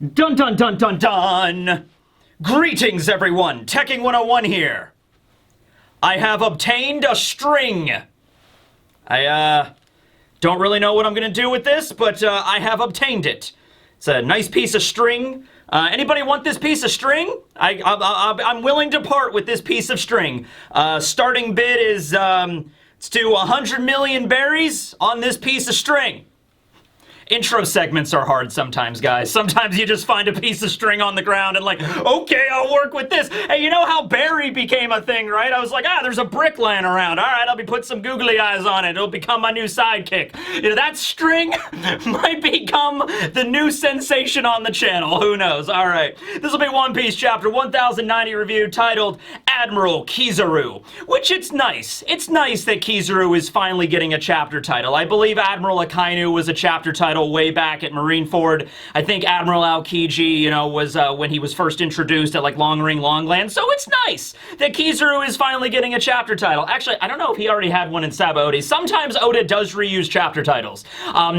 Dun dun dun dun dun! Greetings everyone, Teching 101 here. I have obtained a string. I don't really know what I'm gonna do with this, but I have obtained it. It's a nice piece of string. Anybody want this piece of string? I'm willing to part with this piece of string. Starting bid is, let's do 100 million berries on this piece of string. Intro segments are hard sometimes, guys. Sometimes you just find a piece of string on the ground and like, okay, I'll work with this. Hey, you know how berry became a thing, right? I was like, there's a brick laying around. All right, I'll be putting some googly eyes on it. It'll become my new sidekick. You know, that string might become the new sensation on the channel. Who knows? All right. This will be One Piece chapter 1090 review titled Admiral Kizaru, which it's nice. It's nice that Kizaru is finally getting a chapter title. I believe Admiral Akainu was a chapter title way back at Marineford. I think Admiral Aokiji, you know, was when he was first introduced at like Long Ring Longland. So it's nice that Kizaru is finally getting a chapter title. Actually, I don't know if he already had one in Sabaody. Sometimes Oda does reuse chapter titles.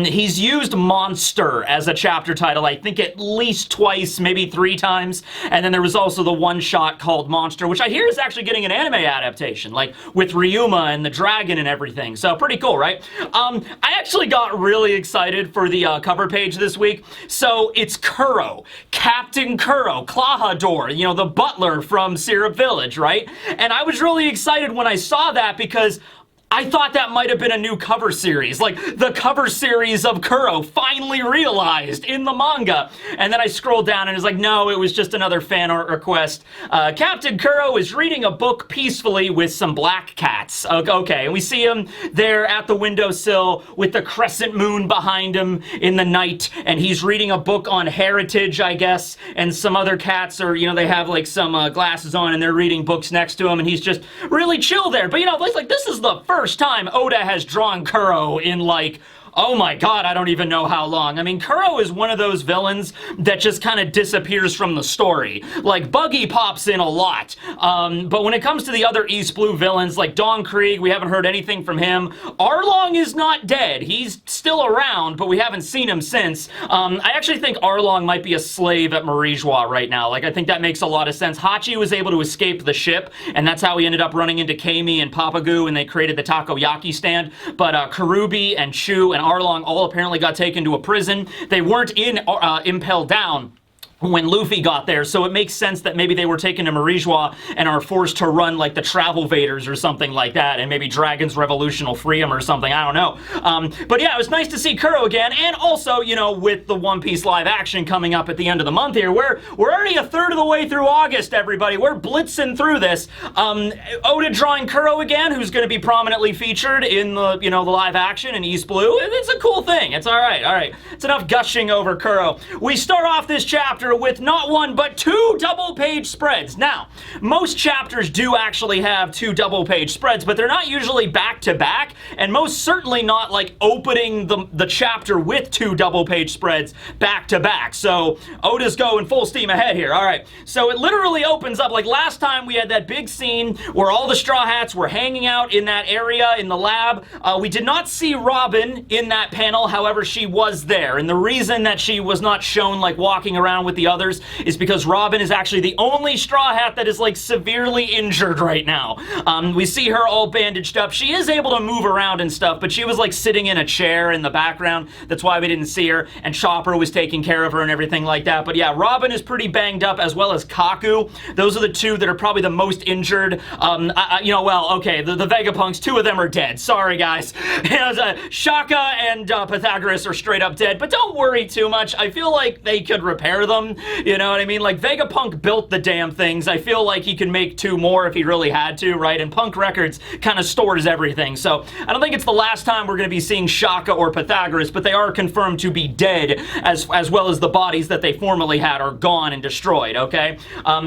He's used Monster as a chapter title, I think at least twice, maybe 3 times. And then there was also the one-shot called Monster, which I hear is actually getting an anime adaptation, like with Ryuma and the dragon and everything. So pretty cool, right? I actually got really excited for the cover page this week. So it's Kuro, Captain Kuro, Klahadore, you know, the butler from Syrup Village, right? And I was really excited when I saw that because I thought that might have been a new cover series, like the cover series of Kuro finally realized in the manga. And then I scrolled down and it's like, no, it was just another fan art request. Captain Kuro is reading a book peacefully with some black cats. Okay, and we see him there at the windowsill with the crescent moon behind him in the night, and he's reading a book on heritage, I guess, and some other cats are, you know, they have like some glasses on and they're reading books next to him, and he's just really chill there. But you know, like this is the first time Oda has drawn Kuro in like, oh my god, I don't even know how long. I mean, Kuro is one of those villains that just kind of disappears from the story. Like, Buggy pops in a lot, but when it comes to the other East Blue villains, like Don Krieg, we haven't heard anything from him. Arlong is not dead. He's still around, but we haven't seen him since. I actually think Arlong might be a slave at Marijois right now. Like, I think that makes a lot of sense. Hachi was able to escape the ship, and that's how he ended up running into Kami and Papagu, and they created the takoyaki stand. But Karubi and Chu and Arlong all apparently got taken to a prison. They weren't in Impel Down when Luffy got there, so it makes sense that maybe they were taken to Marijois and are forced to run like the Travel Vaders or something like that, and maybe Dragon's Revolution will free them or something, I don't know. But yeah, it was nice to see Kuro again, and also, you know, with the One Piece live action coming up at the end of the month here, we're already a third of the way through August, everybody. We're blitzing through this. Oda drawing Kuro again, who's going to be prominently featured in the, you know, the live action in East Blue. It's a cool thing. It's all right. It's enough gushing over Kuro. We start off this chapter with not one, but 2 double-page spreads. Now, most chapters do actually have 2 double-page spreads, but they're not usually back-to-back, and most certainly not, like, opening the chapter with 2 double-page spreads back-to-back. So, Oda's going full steam ahead here. All right. So, it literally opens up, like last time we had that big scene where all the Straw Hats were hanging out in that area in the lab. We did not see Robin in that panel, however, she was there, and the reason that she was not shown, like, walking around with the others is because Robin is actually the only Straw Hat that is like severely injured right now. We see her all bandaged up. She is able to move around and stuff, but she was like sitting in a chair in the background. That's why we didn't see her, and Chopper was taking care of her and everything like that. But yeah, Robin is pretty banged up, as well as Kaku. Those are the 2 that are probably the most injured. You know, well, okay, the Vegapunks, 2 of them are dead. Sorry, guys. Shaka and Pythagoras are straight up dead, but don't worry too much. I feel like they could repair them. You know what I mean? Like, Vegapunk built the damn things. I feel like he can make 2 more if he really had to, right? And Punk Records kind of stores everything. So, I don't think it's the last time we're going to be seeing Shaka or Pythagoras, but they are confirmed to be dead, as well as the bodies that they formerly had are gone and destroyed, okay?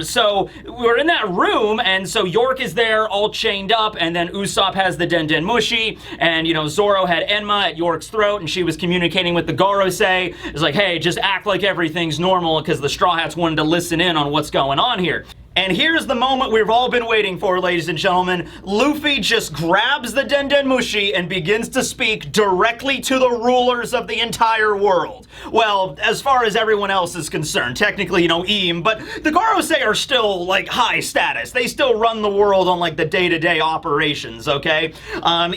So, we're in that room, and so York is there all chained up, and then Usopp has the Den Den Mushi, and, you know, Zoro had Enma at York's throat, and she was communicating with the Gorosei. It's like, hey, just act like everything's normal, because the Straw Hats wanted to listen in on what's going on here. And here's the moment we've all been waiting for, ladies and gentlemen. Luffy just grabs the Dendenmushi and begins to speak directly to the rulers of the entire world. Well, as far as everyone else is concerned, technically, you know, Eam, but the Gorosei are still, like, high status. They still run the world on, like, the day-to-day operations, okay?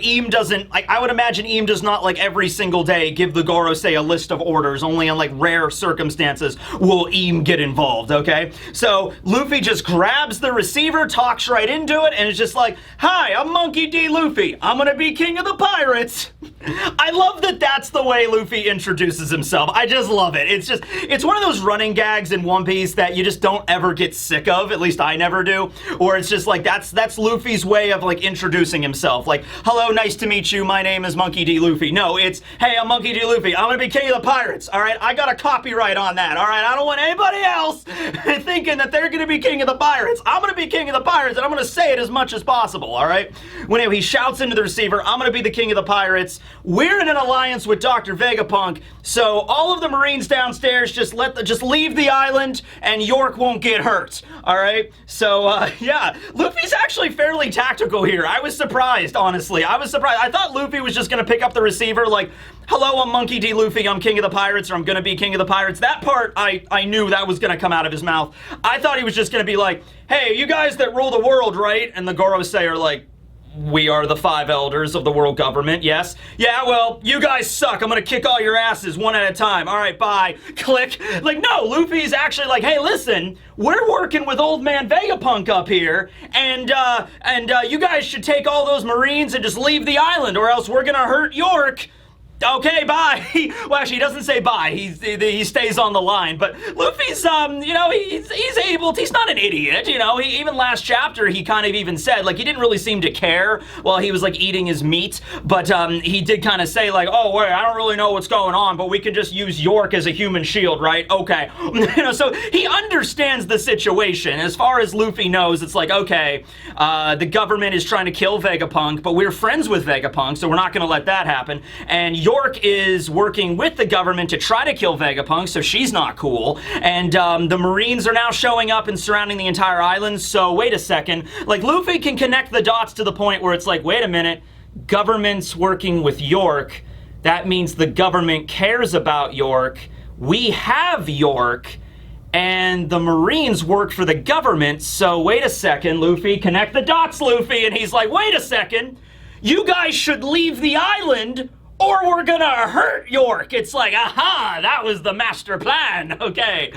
Eam doesn't, like, I would imagine Eam does not, like, every single day give the Gorosei a list of orders. Only in, like, rare circumstances will Eam get involved, okay? So, Luffy just grabs the receiver, talks right into it, and is just like, "Hi, I'm Monkey D. Luffy. I'm gonna be king of the pirates." I love that that's the way Luffy introduces himself. I just love it. It's one of those running gags in One Piece that you just don't ever get sick of, at least I never do, or it's just like, that's Luffy's way of, like, introducing himself. Like, "Hello, nice to meet you, my name is Monkey D. Luffy." No, it's, "Hey, I'm Monkey D. Luffy. I'm gonna be king of the pirates, alright? I got a copyright on that, alright? I don't want anybody else thinking that they're gonna be king of the pirates. I'm gonna be king of the pirates, and I'm gonna say it as much as possible, alright?" When he shouts into the receiver, "I'm gonna be the king of the pirates. We're in an alliance with Dr. Vegapunk, so all of the Marines downstairs just leave the island, and York won't get hurt." Alright? So, yeah. Luffy's actually fairly tactical here. I was surprised, honestly. I was surprised. I thought Luffy was just gonna pick up the receiver like, "Hello, I'm Monkey D. Luffy, I'm king of the pirates," or "I'm gonna be king of the pirates." That part, I knew that was gonna come out of his mouth. I thought he was just gonna be like, "Hey, you guys that rule the world, right?" And the Gorosei are like, "We are the 5 elders of the world government, yes." "Yeah, well, you guys suck. I'm gonna kick all your asses one at a time. All right, bye." Click. Like, no, Luffy's actually like, "Hey, listen, we're working with old man Vegapunk up here, and you guys should take all those Marines and just leave the island, or else we're gonna hurt York. Okay, bye." Well, actually, he doesn't say bye. He stays on the line. But Luffy's, you know, he's not an idiot, you know. Even last chapter, he kind of even said, like, he didn't really seem to care while he was, like, eating his meat. But he did kind of say, like, "Oh, wait, I don't really know what's going on, but we can just use York as a human shield, right? Okay." You know, so he understands the situation. As far as Luffy knows, it's like, okay, the government is trying to kill Vegapunk, but we're friends with Vegapunk, so we're not going to let that happen. And York is working with the government to try to kill Vegapunk, so she's not cool. And the Marines are now showing up and surrounding the entire island, so wait a second. Like, Luffy can connect the dots to the point where it's like, wait a minute, government's working with York. That means the government cares about York. We have York. And the Marines work for the government, so wait a second, Luffy, connect the dots, Luffy. And he's like, wait a second, you guys should leave the island, or we're gonna hurt York. It's like, aha, that was the master plan. Okay.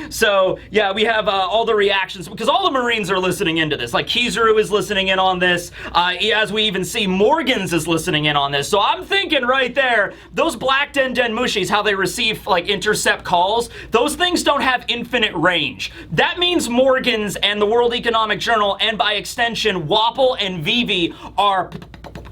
So, yeah, we have all the reactions, because all the Marines are listening into this. Like, Kizaru is listening in on this. As we even see, Morgans is listening in on this. So I'm thinking right there, those black Dendenmushis, how they receive, like, intercept calls, those things don't have infinite range. That means Morgans and the World Economic Journal, and by extension, Wapple and Vivi, are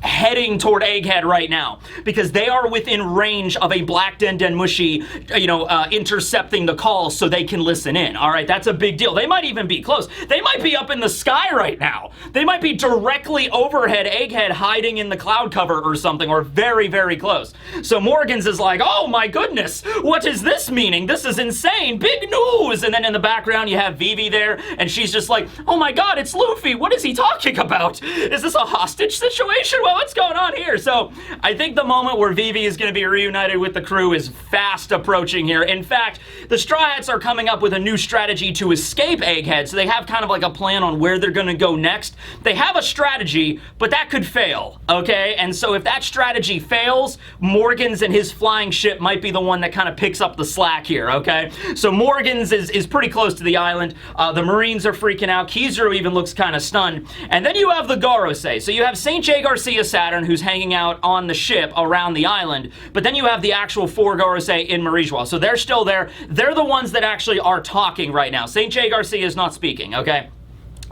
heading toward Egghead right now, because they are within range of a black Dendenmushi, you know, intercepting the calls so they can listen in. All right, that's a big deal. They might even be close. They might be up in the sky right now. They might be directly overhead Egghead, hiding in the cloud cover or something, or very, very close. So Morgans is like, "Oh my goodness, what is this meaning? This is insane, big news." And then in the background you have Vivi there, and she's just like, "Oh my god, it's Luffy. What is he talking about? Is this a hostage situation? Well, what's going on here?" So I think the moment where Vivi is going to be reunited with the crew is fast approaching here. In fact, the Straw Hats are coming up with a new strategy to escape Egghead, so they have kind of like a plan on where they're going to go next. They have a strategy, but that could fail, okay? And so if that strategy fails, Morgans and his flying ship might be the one that kind of picks up the slack here, okay? So Morgans is pretty close to the island. The Marines are freaking out. Kizaru even looks kind of stunned. And then you have the Gorosei. So you have St. J. Garcia Saturn, who's hanging out on the ship around the island, but then you have the actual 4 Gorosei in Marijois. So they're still there. They're the ones that actually are talking right now. St. J. Garcia is not speaking, okay?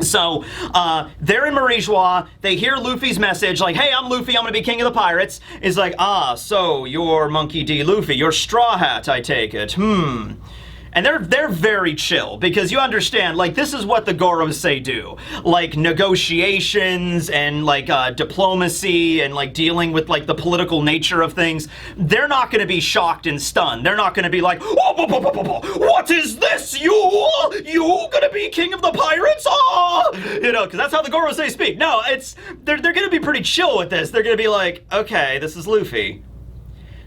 So, they're in Marijois. They hear Luffy's message, like, "Hey, I'm Luffy, I'm gonna be king of the pirates." Is like, "Ah, so you're Monkey D. Luffy. You're Straw Hat, I take it. And they're very chill, because you understand, like, this is what the Gorosei do. Like, negotiations and, like, diplomacy and, like, dealing with, like, the political nature of things. They're not going to be shocked and stunned. They're not going to be like, oh, what is this? You going to be king of the pirates? Oh! You know, because that's how the Gorosei speak. No, they're going to be pretty chill with this. They're going to be like, okay, this is Luffy.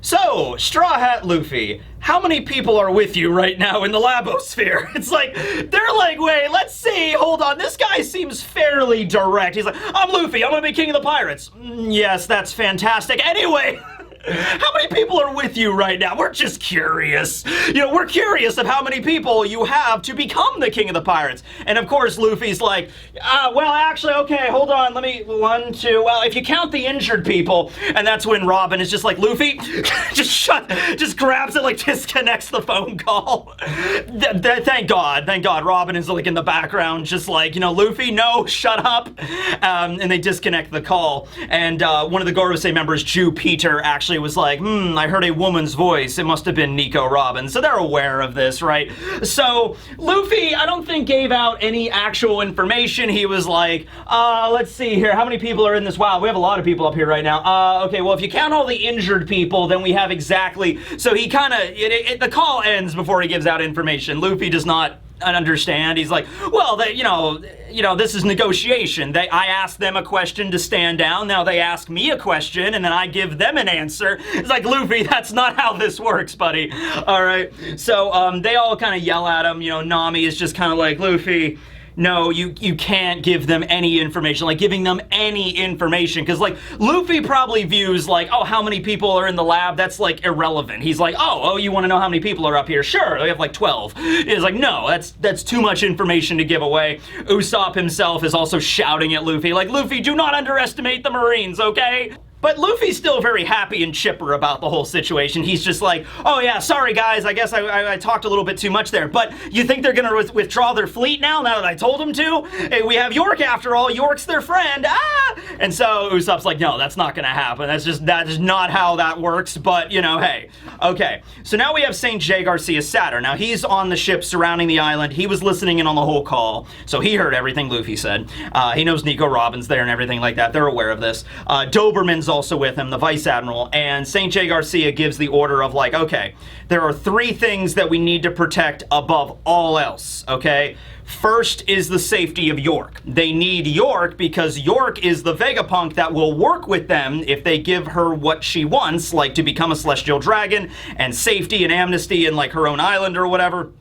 So, Straw Hat Luffy, how many people are with you right now in the Labosphere? It's like, they're like, wait, let's see, hold on, this guy seems fairly direct. He's like, I'm Luffy, I'm gonna be king of the pirates. Yes, that's fantastic. Anyway, how many people are with you right now? We're just curious. You know, we're curious of how many people you have to become the king of the pirates. And of course, Luffy's like, well, actually, okay, hold on. Let me, 1, 2, well, if you count the injured people. And that's when Robin is just like, Luffy, just grabs it, like disconnects the phone call. Thank God. Robin is like in the background, just like, you know, Luffy, no, shut up. And they disconnect the call. And one of the Gorosei members, Jew Peter, actually was like, I heard a woman's voice. It must have been Nico Robin. So they're aware of this, right? So Luffy, I don't think gave out any actual information. He was like, let's see here. How many people are in this? Wow, we have a lot of people up here right now. Okay, well, if you count all the injured people, then we have exactly... So he kind of... The call ends before he gives out information. Luffy does not understand. He's like, well, you know, this is negotiation. I asked them a question to stand down. Now they ask me a question, and then I give them an answer. It's like, Luffy, that's not how this works, buddy. All right. So they all kind of yell at him. You know, Nami is just kind of like, Luffy, no, you can't give them any information, like giving them any information, because like Luffy probably views like, oh, how many people are in the lab? That's like irrelevant. He's like, oh, you want to know how many people are up here? Sure, we have like 12. He's like, no, that's too much information to give away. Usopp himself is also shouting at Luffy, like, Luffy, do not underestimate the Marines, okay? But Luffy's still very happy and chipper about the whole situation. He's just like, oh yeah, sorry guys, I guess I talked a little bit too much there. But you think they're gonna withdraw their fleet now that I told them to? Hey, we have York after all, York's their friend, And so Usopp's like, no, that's not gonna happen. That's just not how that works, but you know, hey. Okay, so now we have St. J. Garcia Saturn. Now he's on the ship surrounding the island. He was listening in on the whole call, so he heard everything Luffy said. He knows Nico Robin's there and everything like that. They're aware of this. Doberman's also with him, the Vice Admiral, and St. J. Garcia gives the order of like, okay, there are 3 things that we need to protect above all else, okay? First is the safety of York. They need York because York is the Vegapunk that will work with them if they give her what she wants, like to become a Celestial Dragon and safety and amnesty and like her own island or whatever.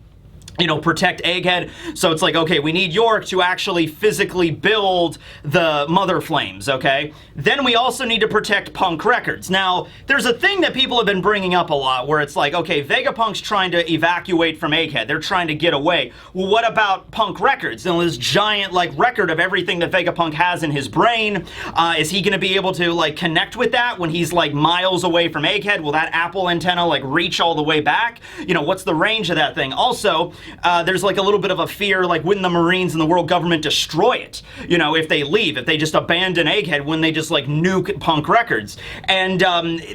You know, protect Egghead. So it's like, okay, we need York to actually physically build the Mother Flames, okay? Then we also need to protect Punk Records. Now, there's a thing that people have been bringing up a lot where it's like, okay, Vegapunk's trying to evacuate from Egghead. They're trying to get away. Well, what about Punk Records? You know, this giant, like, record of everything that Vegapunk has in his brain. Is he going to be able to, like, connect with that when he's, like, miles away from Egghead? Will that Apple antenna, like, reach all the way back? You know, what's the range of that thing? Also, there's like a little bit of a fear, like, when the Marines and the world government destroy it, you know, if they leave, if they just abandon Egghead, when they just like nuke Punk Records. And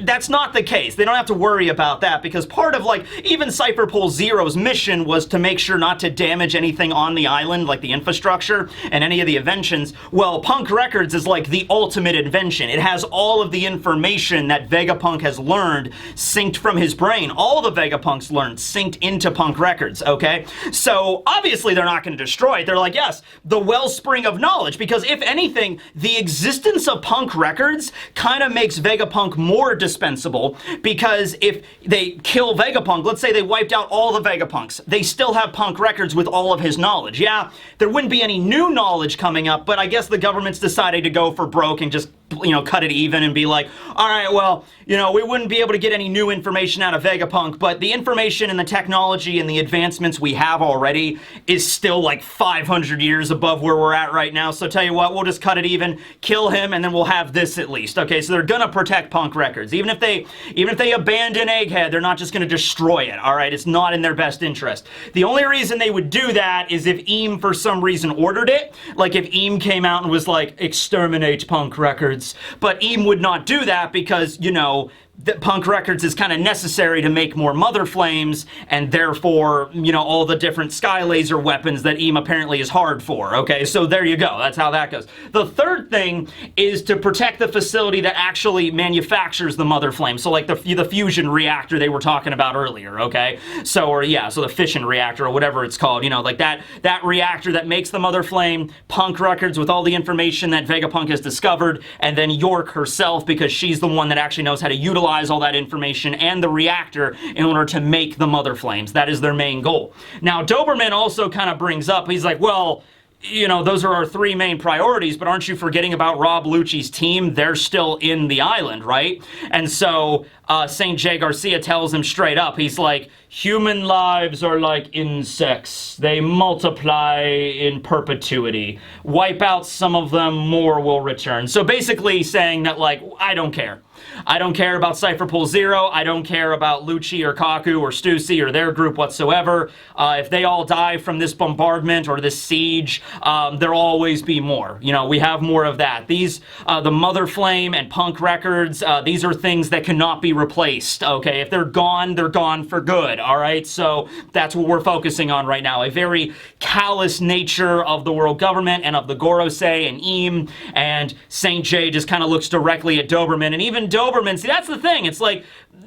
that's not the case. They don't have to worry about that, because part of like even Cypher Pole Zero's mission was to make sure not to damage anything on the island, like the infrastructure and any of the inventions. Well, Punk Records is like the ultimate invention. It has all of the information that Vegapunk has learned synced from his brain. All the Vegapunks learned synced into Punk Records, okay? So obviously they're not going to destroy it. They're like, yes, the wellspring of knowledge, because if anything, the existence of Punk Records kind of makes Vegapunk more dispensable, because if they kill Vegapunk, let's say they wiped out all the Vegapunks, they still have Punk Records with all of his knowledge. Yeah, there wouldn't be any new knowledge coming up, but I guess the government's decided to go for broke and just, you know, cut it even and be like, all right, well, you know, we wouldn't be able to get any new information out of Vegapunk, but the information and the technology and the advancements we have already is still like 500 years above where we're at right now. So tell you what, we'll just cut it even, kill him, and then we'll have this at least. Okay, so they're gonna protect Punk Records. Even if they abandon Egghead, they're not just gonna destroy it, all right? It's not in their best interest. The only reason they would do that is if Eam for some reason ordered it. Like if Eam came out and was like, exterminate Punk Records. But Eam would not do that because, you know, that Punk Records is kind of necessary to make more Mother Flames, and therefore, you know, all the different Sky Laser weapons that Eam apparently is hard for, okay? So there you go, that's how that goes. The third thing is to protect the facility that actually manufactures the Mother Flame, so like the fusion reactor they were talking about earlier, okay? So, or yeah, so the fission reactor, or whatever it's called, you know, like that reactor that makes the Mother Flame, Punk Records with all the information that Vegapunk has discovered, and then York herself, because she's the one that actually knows how to utilize all that information and the reactor in order to make the Mother Flames. That is their main goal. Now, Doberman also kind of brings up, he's like, well, you know, those are our three main priorities, but aren't you forgetting about Rob Lucci's team? They're still in the island, right? And so St. J. Garcia tells him straight up, he's like, human lives are like insects. They multiply in perpetuity. Wipe out some of them, more will return. So basically saying that, like, I don't care. I don't care about Cypher Pool Zero. I don't care about Lucci or Kaku or Stussy or their group whatsoever. If they all die from this bombardment or this siege, there'll always be more. You know, we have more of that. These, the Mother Flame and Punk Records, these are things that cannot be replaced, okay? If they're gone for good, all right? So that's what we're focusing on right now. A very callous nature of the world government and of the Gorosei and Eam, and St. J just kind of looks directly at Doberman, and even Doberman, see, that's the thing. It's like,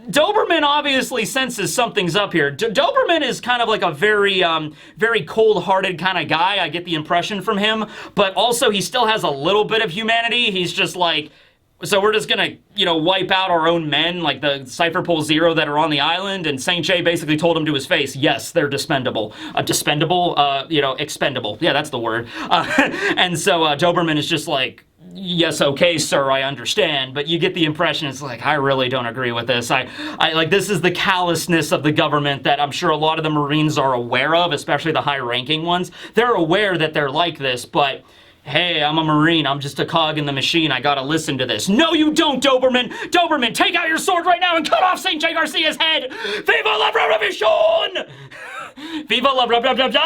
Doberman obviously senses something's up here. Doberman is kind of like a very, very cold-hearted kind of guy. I get the impression from him. But also, he still has a little bit of humanity. He's just like, so we're just gonna, you know, wipe out our own men, like the Cypher Pole Zero that are on the island. And St. J basically told him to his face, yes, they're dispendable. You know, expendable. Yeah, that's the word. And so Doberman is just like, yes, okay, sir, I understand, but you get the impression it's like, I really don't agree with this. I like, this is the callousness of the government that I'm sure a lot of the Marines are aware of, especially the high-ranking ones. They're aware that they're like this, but hey, I'm a Marine, I'm just a cog in the machine, I gotta listen to this. No, you don't, Doberman! Doberman, take out your sword right now and cut off St. J. Garcia's head! Viva la Revolution! Viva la Revolution!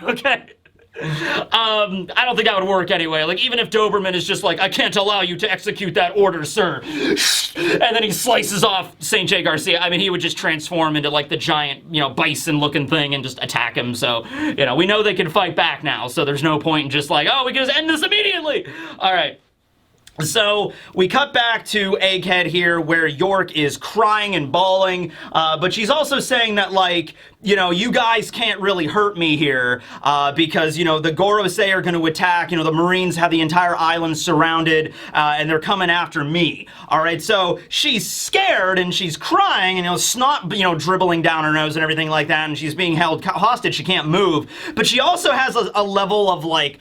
Okay. I don't think that would work anyway. Like, even if Doberman is just like, I can't allow you to execute that order, sir. And then he slices off St. J. Garcia. I mean, he would just transform into, like, the giant, you know, bison-looking thing and just attack him. So, you know, we know they can fight back now, so there's no point in just like, oh, we can just end this immediately. All right. So we cut back to Egghead here where York is crying and bawling, but she's also saying that, like, you know, you guys can't really hurt me here because, you know, the Gorosei are going to attack. You know, the Marines have the entire island surrounded and they're coming after me. All right, so she's scared and she's crying and, you know, snot, you know, dribbling down her nose and everything like that, and she's being held hostage. She can't move, but she also has a level of, like,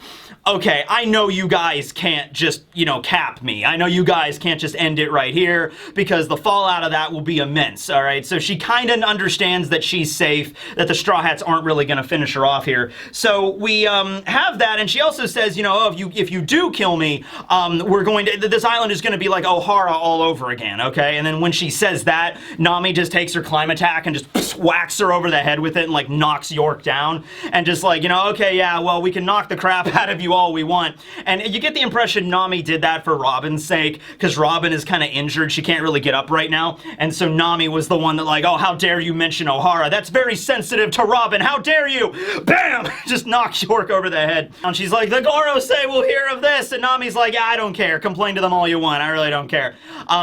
okay, I know you guys can't just, you know, cap me. I know you guys can't just end it right here because the fallout of that will be immense, all right? So she kind of understands that she's safe, that the Straw Hats aren't really going to finish her off here. So we have that, and she also says, you know, oh, if you do kill me, we're going to, this island is going to be like O'Hara all over again, okay? And then when she says that, Nami just takes her climb attack and just whacks her over the head with it and, like, knocks York down and just like, you know, okay, yeah, well, we can knock the crap out of you all we want. And you get the impression Nami did that for Robin's sake, because Robin is kind of injured. She can't really get up right now. And so Nami was the one that, like, oh, how dare you mention O'Hara? That's very sensitive to Robin. How dare you? Bam! Just knocks York over the head. And she's like, the Gorosei will hear of this. And Nami's like, yeah, I don't care. Complain to them all you want. I really don't care.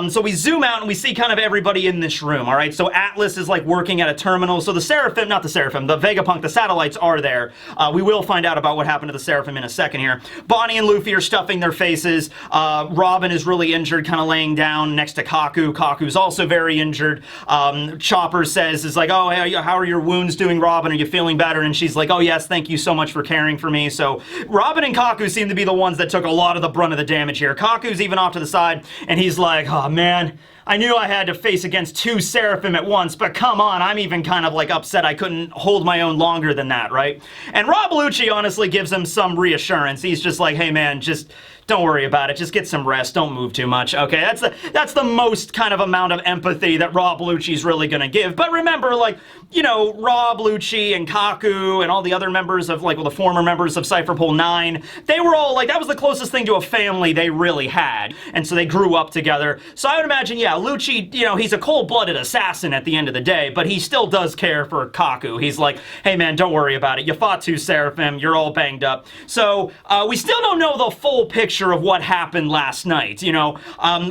So we zoom out and we see kind of everybody in this room, all right? So Atlas is, like, working at a terminal. So the Seraphim, not the Seraphim, the Vegapunk, the satellites are there. We will find out about what happened to the Seraphim in a second here. Bonney and Luffy are stuffing their faces. Robin is really injured, kind of laying down next to Kaku. Kaku's also very injured. Chopper says, is like, oh, hey, how are your wounds doing, Robin? Are you feeling better? And she's like, oh, yes, thank you so much for caring for me. So Robin and Kaku seem to be the ones that took a lot of the brunt of the damage here. Kaku's even off to the side, and he's like, oh, man, I knew I had to face against two Seraphim at once, but come on, I'm even kind of, like, upset I couldn't hold my own longer than that, right? And Rob Lucci honestly gives him some reassurance. He's just like, hey, man, just don't worry about it. Just get some rest. Don't move too much, okay? That's the most kind of amount of empathy that Rob Lucci's really gonna give. But remember, like, you know, Rob Lucci and Kaku and all the other members of, like, well, the former members of Cypher Pole 9, they were all, like, that was the closest thing to a family they really had. And so they grew up together. So I would imagine, yeah, Now, Lucci, you know, he's a cold-blooded assassin at the end of the day, but he still does care for Kaku. He's like, hey man, don't worry about it. You fought 2 Seraphim, you're all banged up. So, we still don't know the full picture of what happened last night, you know.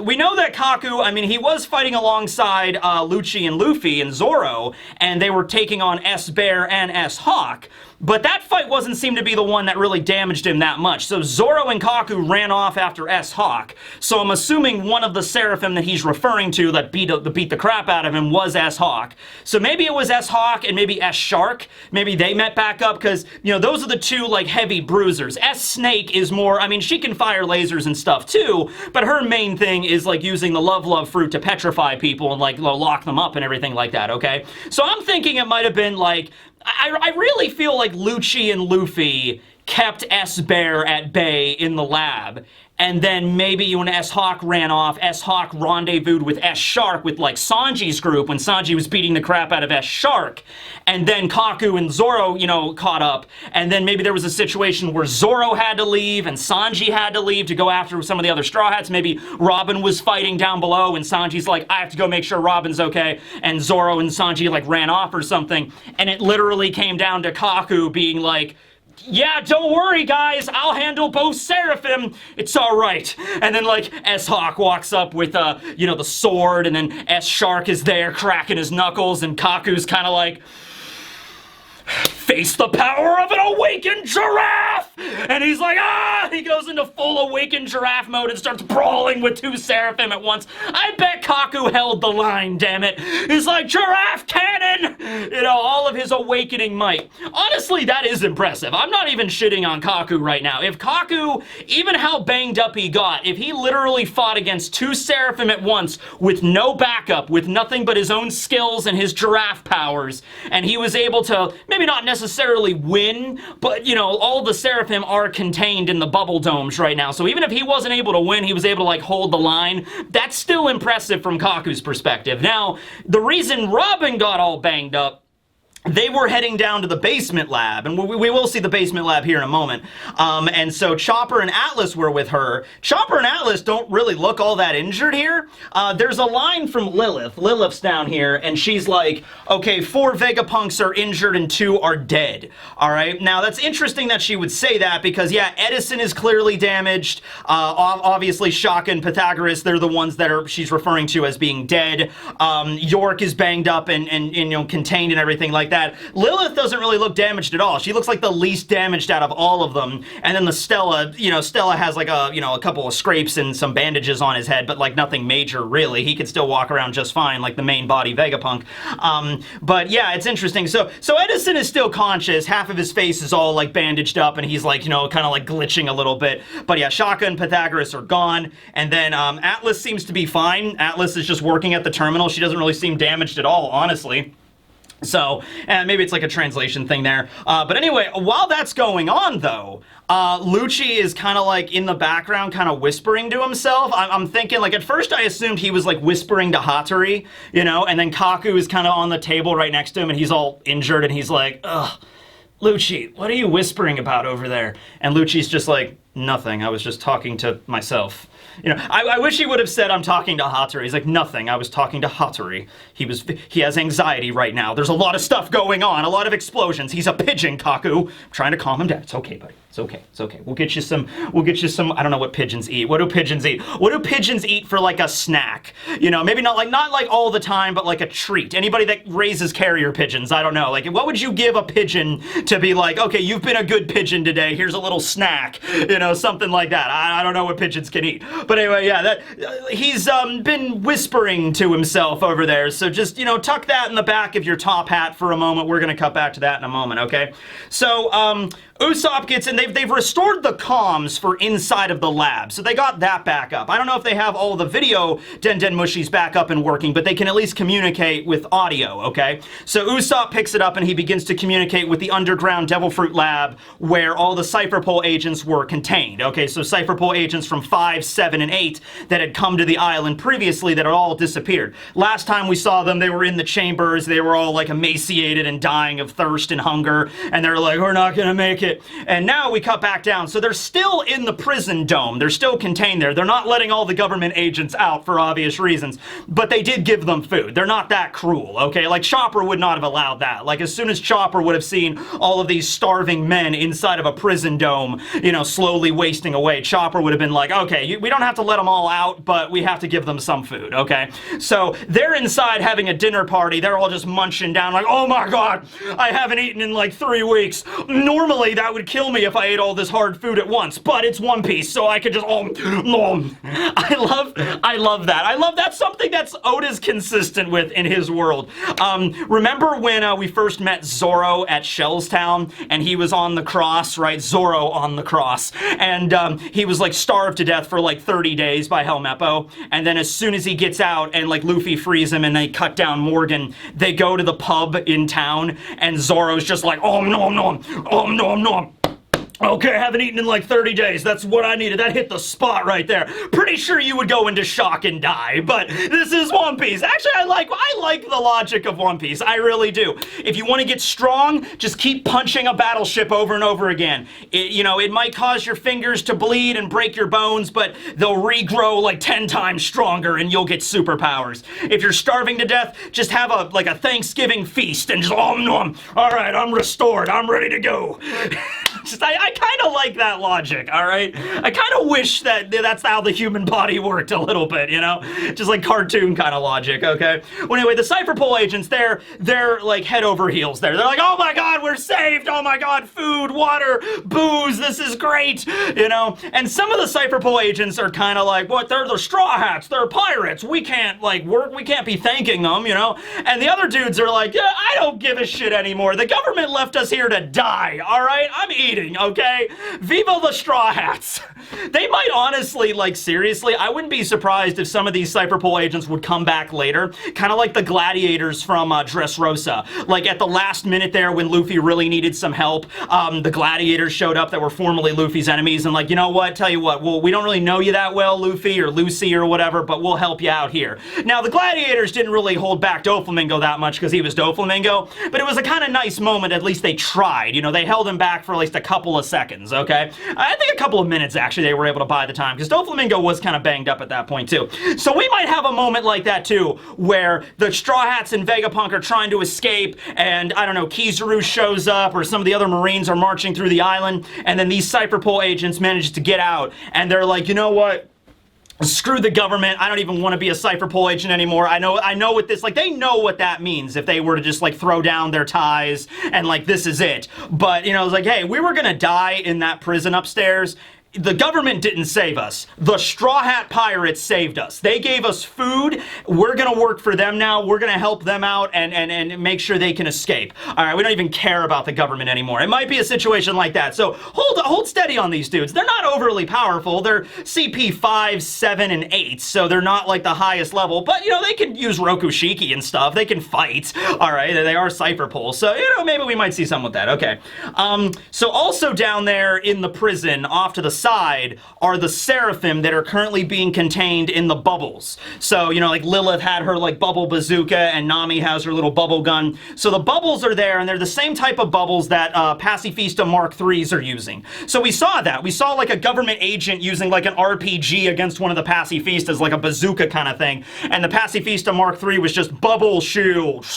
We know that Kaku, I mean, he was fighting alongside Lucci and Luffy and Zoro, and they were taking on S-Bear and S-Hawk. But that fight wasn't seem to be the one that really damaged him that much. So Zoro and Kaku ran off after S-Hawk. So I'm assuming one of the Seraphim that he's referring to that beat the crap out of him was S-Hawk. So maybe it was S-Hawk and maybe S-Shark. Maybe they met back up because, you know, those are the 2, like, heavy bruisers. S-Snake is more, I mean, she can fire lasers and stuff too, but her main thing is, like, using the love fruit to petrify people and, like, lock them up and everything like that, okay? So I'm thinking it might have been, like, I really feel like Lucci and Luffy kept S-Bear at bay in the lab, and then maybe when S-Hawk ran off, S-Hawk rendezvoused with S-Shark with, like, Sanji's group when Sanji was beating the crap out of S-Shark, and then Kaku and Zoro, you know, caught up, and then maybe there was a situation where Zoro had to leave and Sanji had to leave to go after some of the other Straw Hats. Maybe Robin was fighting down below and Sanji's like, I have to go make sure Robin's okay, and Zoro and Sanji, like, ran off or something, and it literally came down to Kaku being like, yeah, don't worry, guys. I'll handle both Seraphim. It's all right. And then, like, S-Hawk walks up with, you know, the sword, and then S-Shark is there cracking his knuckles, and Kaku's kind of like, face the power of an awakened giraffe! And he's like, ah! He goes into full awakened giraffe mode and starts brawling with 2 Seraphim at once. I bet Kaku held the line, damn it. He's like, giraffe cannon! You know, all of his awakening might. Honestly, that is impressive. I'm not even shitting on Kaku right now. If Kaku, even how banged up he got, if he literally fought against 2 Seraphim at once with no backup, with nothing but his own skills and his giraffe powers, and he was able to, maybe not necessarily win, but, you know, all the Seraphim are contained in the bubble domes right now, so even if he wasn't able to win, he was able to, like, hold the line. That's still impressive from Kaku's perspective. Now, the reason Robin got all banged up, they were heading down to the basement lab, and we will see the basement lab here in a moment. And so Chopper and Atlas were with her. Chopper and Atlas don't really look all that injured here. There's a line from Lilith. Lilith's down here, and she's like, okay, 4 Vegapunks are injured and 2 are dead. All right, now that's interesting that she would say that because, yeah, Edison is clearly damaged. Obviously, Shaka and Pythagoras, they're the ones that she's referring to as being dead. York is banged up and you know, contained and everything like that. Lilith doesn't really look damaged at all. She looks like the least damaged out of all of them. And then the Stella, you know, Stella has like a, you know, a couple of scrapes and some bandages on his head, but like nothing major really. He could still walk around just fine, like the main body Vegapunk. But yeah, it's interesting. So Edison is still conscious. Half of his face is all like bandaged up and he's like, you know, kind of like glitching a little bit. But yeah, Shaka and Pythagoras are gone. And then Atlas seems to be fine. Atlas is just working at the terminal. She doesn't really seem damaged at all, honestly. So, maybe it's like a translation thing there. But anyway, while that's going on, though, Lucci is kind of like in the background, kind of whispering to himself. I'm thinking, like, at first I assumed he was like whispering to Hattori, you know, and then Kaku is kind of on the table right next to him and he's all injured and he's like, ugh, Lucci, what are you whispering about over there? And Lucci's just like, nothing, I was just talking to myself. You know, I wish he would have said, I'm talking to Hattori. He's like, nothing, I was talking to Hattori. He has anxiety right now. There's a lot of stuff going on, a lot of explosions. He's a pigeon, Kaku. I'm trying to calm him down. It's okay, buddy. It's okay. It's okay. We'll get you some, I don't know what pigeons eat. What do pigeons eat? What do pigeons eat for like a snack? You know, maybe not like all the time, but like a treat. Anybody that raises carrier pigeons, I don't know. Like, what would you give a pigeon to be like, okay, you've been a good pigeon today. Here's a little snack. You know, something like that. I don't know what pigeons can eat. But anyway, yeah, he's been whispering to himself over there. So just, you know, tuck that in the back of your top hat for a moment. We're going to cut back to that in a moment, okay? So, Usopp gets in. They've restored the comms for inside of the lab, so they got that back up. I don't know if they have all the video Den Mushis back up and working, but they can at least communicate with audio, okay? So Usopp picks it up and he begins to communicate with the underground Devil Fruit lab where all the Cypher Pole agents were contained, okay? So Cypher Pole agents from 5, 7, and 8 that had come to the island previously that had all disappeared. Last time we saw them, they were in the chambers. They were all like emaciated and dying of thirst and hunger, and they're like, we're not gonna make it. And now we cut back down. So they're still in the prison dome. They're still contained there. They're not letting all the government agents out for obvious reasons, but they did give them food. They're not that cruel, okay? Like, Chopper would not have allowed that. Like, as soon as Chopper would have seen all of these starving men inside of a prison dome, you know, slowly wasting away, Chopper would have been like, okay, we don't have to let them all out, but we have to give them some food, okay? So they're inside having a dinner party. They're all just munching down like, oh my god, I haven't eaten in like 3 weeks. Normally that would kill me if I ate all this hard food at once, but it's One Piece, so I could just, I love that. I love that's something that's Oda's consistent with in his world. Remember when we first met Zoro at Shellstown, and he was on the cross, right? Zoro on the cross. And he was like starved to death for like 30 days by Helmeppo. And then as soon as he gets out and like Luffy frees him and they cut down Morgan, they go to the pub in town, and Zoro's just like, nom. Okay, I haven't eaten in like 30 days. That's what I needed. That hit the spot right there. Pretty sure you would go into shock and die, but this is One Piece. Actually, I like the logic of One Piece. I really do. If you want to get strong, just keep punching a battleship over and over again. It might cause your fingers to bleed and break your bones, but they'll regrow like 10 times stronger and you'll get superpowers. If you're starving to death, just have a Thanksgiving feast and just nom. All right, I'm restored. I'm ready to go. I kind of like that logic, all right? I kind of wish that that's how the human body worked a little bit, you know? Just like cartoon kind of logic, okay? Well, anyway, the Cypherpole agents, they're like head over heels there. They're like, oh my god, we're saved! Oh my god, food, water, booze, this is great, you know? And some of the Cypherpole agents are kind of like, what, they're the Straw Hats, they're pirates, we can't, we can't be thanking them, you know? And the other dudes are like, yeah, I don't give a shit anymore. The government left us here to die, all right? I'm eating, okay? Viva the Straw Hats! They might honestly, seriously, I wouldn't be surprised if some of these Cypherpole agents would come back later, kind of like the gladiators from Dressrosa. Like, at the last minute there, when Luffy really needed some help, the gladiators showed up that were formerly Luffy's enemies, and like, you know what, tell you what, well, we don't really know you that well, Luffy, or Lucy, or whatever, but we'll help you out here. Now, the gladiators didn't really hold back Doflamingo that much, because he was Doflamingo, but it was a kind of nice moment, at least they tried, you know, they held him back for at least a couple of seconds, okay? I think a couple of minutes, actually, they were able to buy the time, because Doflamingo was kind of banged up at that point, too. So we might have a moment like that, too, where the Straw Hats and Vegapunk are trying to escape, and, I don't know, Kizaru shows up, or some of the other Marines are marching through the island, and then these Cypherpole agents manage to get out, and they're like, you know what? Screw the government, I don't even want to be a Cypherpole agent anymore. I know what this, they know what that means if they were to just, throw down their ties and, this is it. But, it's like, hey, we were gonna die in that prison upstairs. The government didn't save us. The Straw Hat Pirates saved us. They gave us food. We're gonna work for them now. We're gonna help them out and make sure they can escape. All right, we don't even care about the government anymore. It might be a situation like that. So hold steady on these dudes. They're not overly powerful. They're CP 5, 7, and 8, so they're not the highest level. But they can use Rokushiki and stuff. They can fight. All right, they are Cypherpole. So maybe we might see something with that. Okay. So also down there in the prison, off to the side, are the Seraphim that are currently being contained in the bubbles. So, Lilith had her, bubble bazooka, and Nami has her little bubble gun. So the bubbles are there, and they're the same type of bubbles that Pacifista Mark IIIs are using. So we saw that. We saw, a government agent using, an RPG against one of the Pacifistas, a bazooka kind of thing. And the Pacifista Mark III was just bubble shield,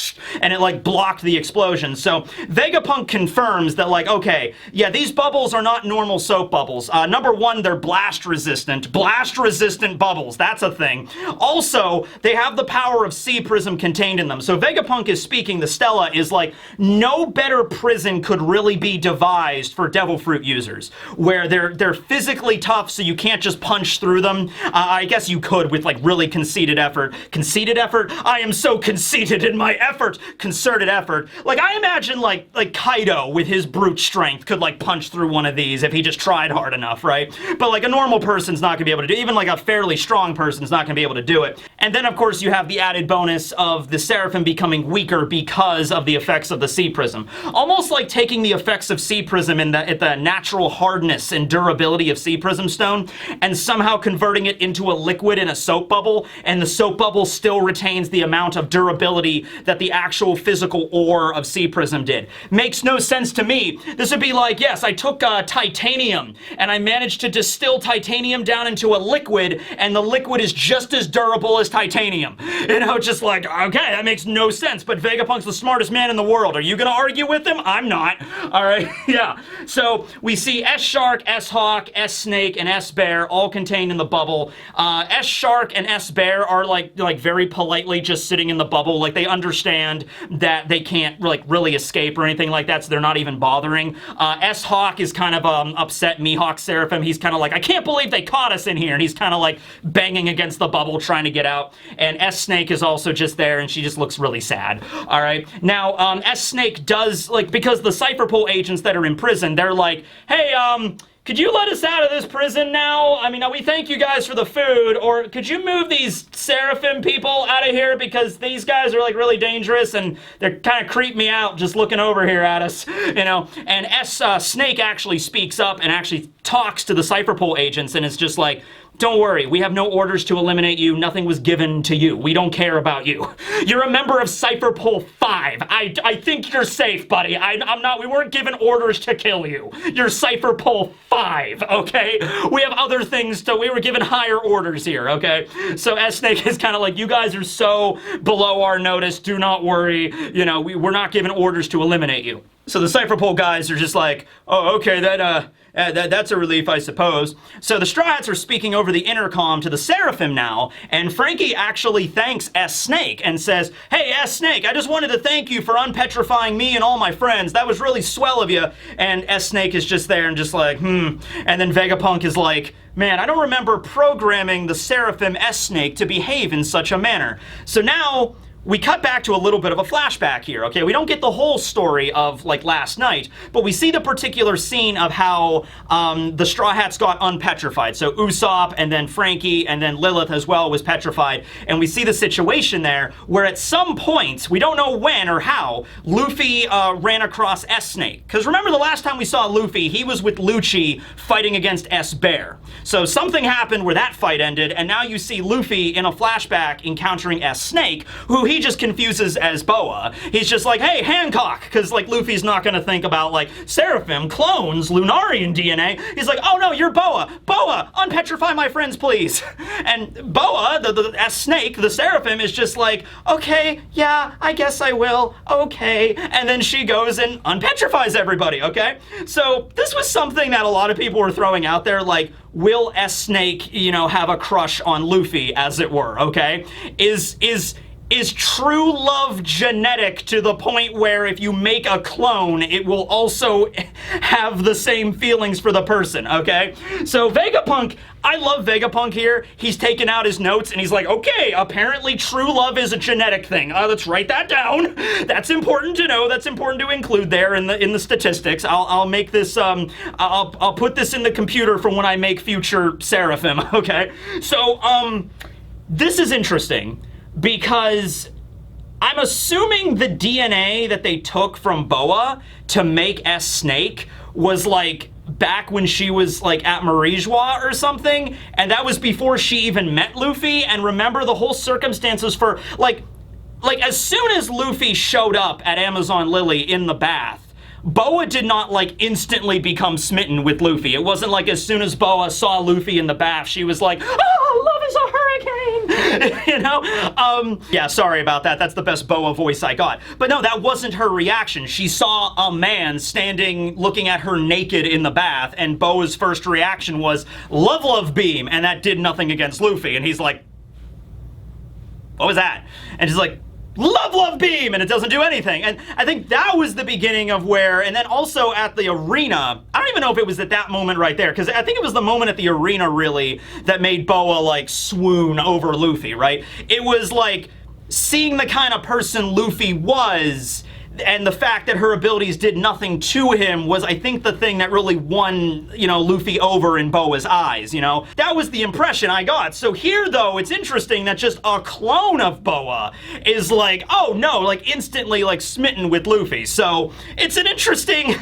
and it, blocked the explosion. So Vegapunk confirms that, okay, yeah, these bubbles are not normal soap bubbles. Number one, they're blast resistant. Blast resistant bubbles, that's a thing. Also, they have the power of Sea Prism contained in them. So Vegapunk is speaking, the Stella is no better prison could really be devised for Devil Fruit users, where they're physically tough, so you can't just punch through them. I guess you could with really conceited effort. Conceited effort? I am so conceited in my effort. Concerted effort. I imagine like Kaido with his brute strength could punch through one of these if he just tried hard enough. enough, right? But like a normal person's not gonna be able to do it. Even like a fairly strong person's not gonna be able to do it. And then of course you have the added bonus of the Seraphim becoming weaker because of the effects of the Sea Prism. Almost like taking the effects of Sea Prism and the natural hardness and durability of Sea Prism Stone and somehow converting it into a liquid in a soap bubble, and the soap bubble still retains the amount of durability that the actual physical ore of Sea Prism did. Makes no sense to me. This would be like, yes, I took titanium and I managed to distill titanium down into a liquid, and the liquid is just as durable as titanium. You know, just like, okay, that makes no sense, but Vegapunk's the smartest man in the world. Are you gonna argue with him? I'm not. All right, yeah. So we see S-Shark, S-Hawk, S-Snake, and S-Bear all contained in the bubble. S-Shark and S-Bear are like very politely just sitting in the bubble. Like they understand that they can't like really escape or anything like that, so they're not even bothering. S-Hawk is kind of upset Mihawk Seraphim. He's kind of like, I can't believe they caught us in here, and he's kind of like banging against the bubble trying to get out. And S-Snake is also just there, and she just looks really sad. All right, now S-Snake does, like, because the Cypherpole agents that are in prison, they're like, hey, could you let us out of this prison now? I mean, we thank you guys for the food, or could you move these Seraphim people out of here, because these guys are like really dangerous and they're kind of creep me out just looking over here at us, you know? And Snake actually speaks up and actually talks to the Cypherpole agents and is just like, don't worry, we have no orders to eliminate you. Nothing was given to you. We don't care about you. You're a member of Cypherpole 5. I think you're safe, buddy. I'm not, we weren't given orders to kill you. You're Cypherpole 5, okay? We have other things to, we were given higher orders here, okay? So S-Snake is kind of like, you guys are so below our notice, do not worry. You know, we're not given orders to eliminate you. So the Cypherpole guys are just like, oh, okay, that's a relief, I suppose. So the Straw Hats are speaking over the intercom to the Seraphim now, and Frankie actually thanks S-Snake and says, hey, S-Snake, I just wanted to thank you for unpetrifying me and all my friends. That was really swell of you. And S-Snake is just there and just like, And then Vegapunk is like, man, I don't remember programming the Seraphim S-Snake to behave in such a manner. So now we cut back to a little bit of a flashback here, okay? We don't get the whole story of, like, last night, but we see the particular scene of how the Straw Hats got unpetrified. So Usopp and then Frankie and then Lilith as well was petrified, and we see the situation there where at some point, we don't know when or how, Luffy ran across S-Snake. Because remember the last time we saw Luffy, he was with Lucci fighting against S-Bear. So something happened where that fight ended, and now you see Luffy in a flashback encountering S-Snake, who he just confuses as Boa. He's just like, hey, Hancock, because like Luffy's not gonna think about like Seraphim, clones, Lunarian DNA. He's like, oh no, you're Boa. Boa, unpetrify my friends, please. And Boa, the S-Snake, the Seraphim, is just like, okay, yeah, I guess I will, okay. And then she goes and unpetrifies everybody, okay? So this was something that a lot of people were throwing out there, like, will S-Snake, you know, have a crush on Luffy, as it were, okay? Is true love genetic to the point where if you make a clone, it will also have the same feelings for the person, okay? So Vegapunk, I love Vegapunk here. He's taken out his notes and he's like, okay, apparently true love is a genetic thing. Let's write that down. That's important to know. That's important to include there in the statistics. I'll make this, I'll put this in the computer for when I make future Seraphim, okay? So, this is interesting, because I'm assuming the DNA that they took from Boa to make S-Snake was like back when she was like at Marijois or something, and that was before she even met Luffy. And remember the whole circumstances for like as soon as Luffy showed up at Amazon Lily in the bath, Boa did not like instantly become smitten with Luffy. It wasn't like as soon as Boa saw Luffy in the bath, she was like, oh, love is a hurricane, you know? Yeah, sorry about that. That's the best Boa voice I got. But no, that wasn't her reaction. She saw a man standing looking at her naked in the bath, and Boa's first reaction was love beam, and that did nothing against Luffy. And he's like, what was that? And she's like, love beam, and it doesn't do anything. And I think that was the beginning of where, and then also at the arena, I don't even know if it was at that moment right there, because I think it was the moment at the arena really that made Boa like swoon over Luffy, right? It was like seeing the kind of person Luffy was and the fact that her abilities did nothing to him was, I think, the thing that really won, Luffy over in Boa's eyes, That was the impression I got. So here, though, it's interesting that just a clone of Boa is like, oh no, like instantly like smitten with Luffy. So it's an interesting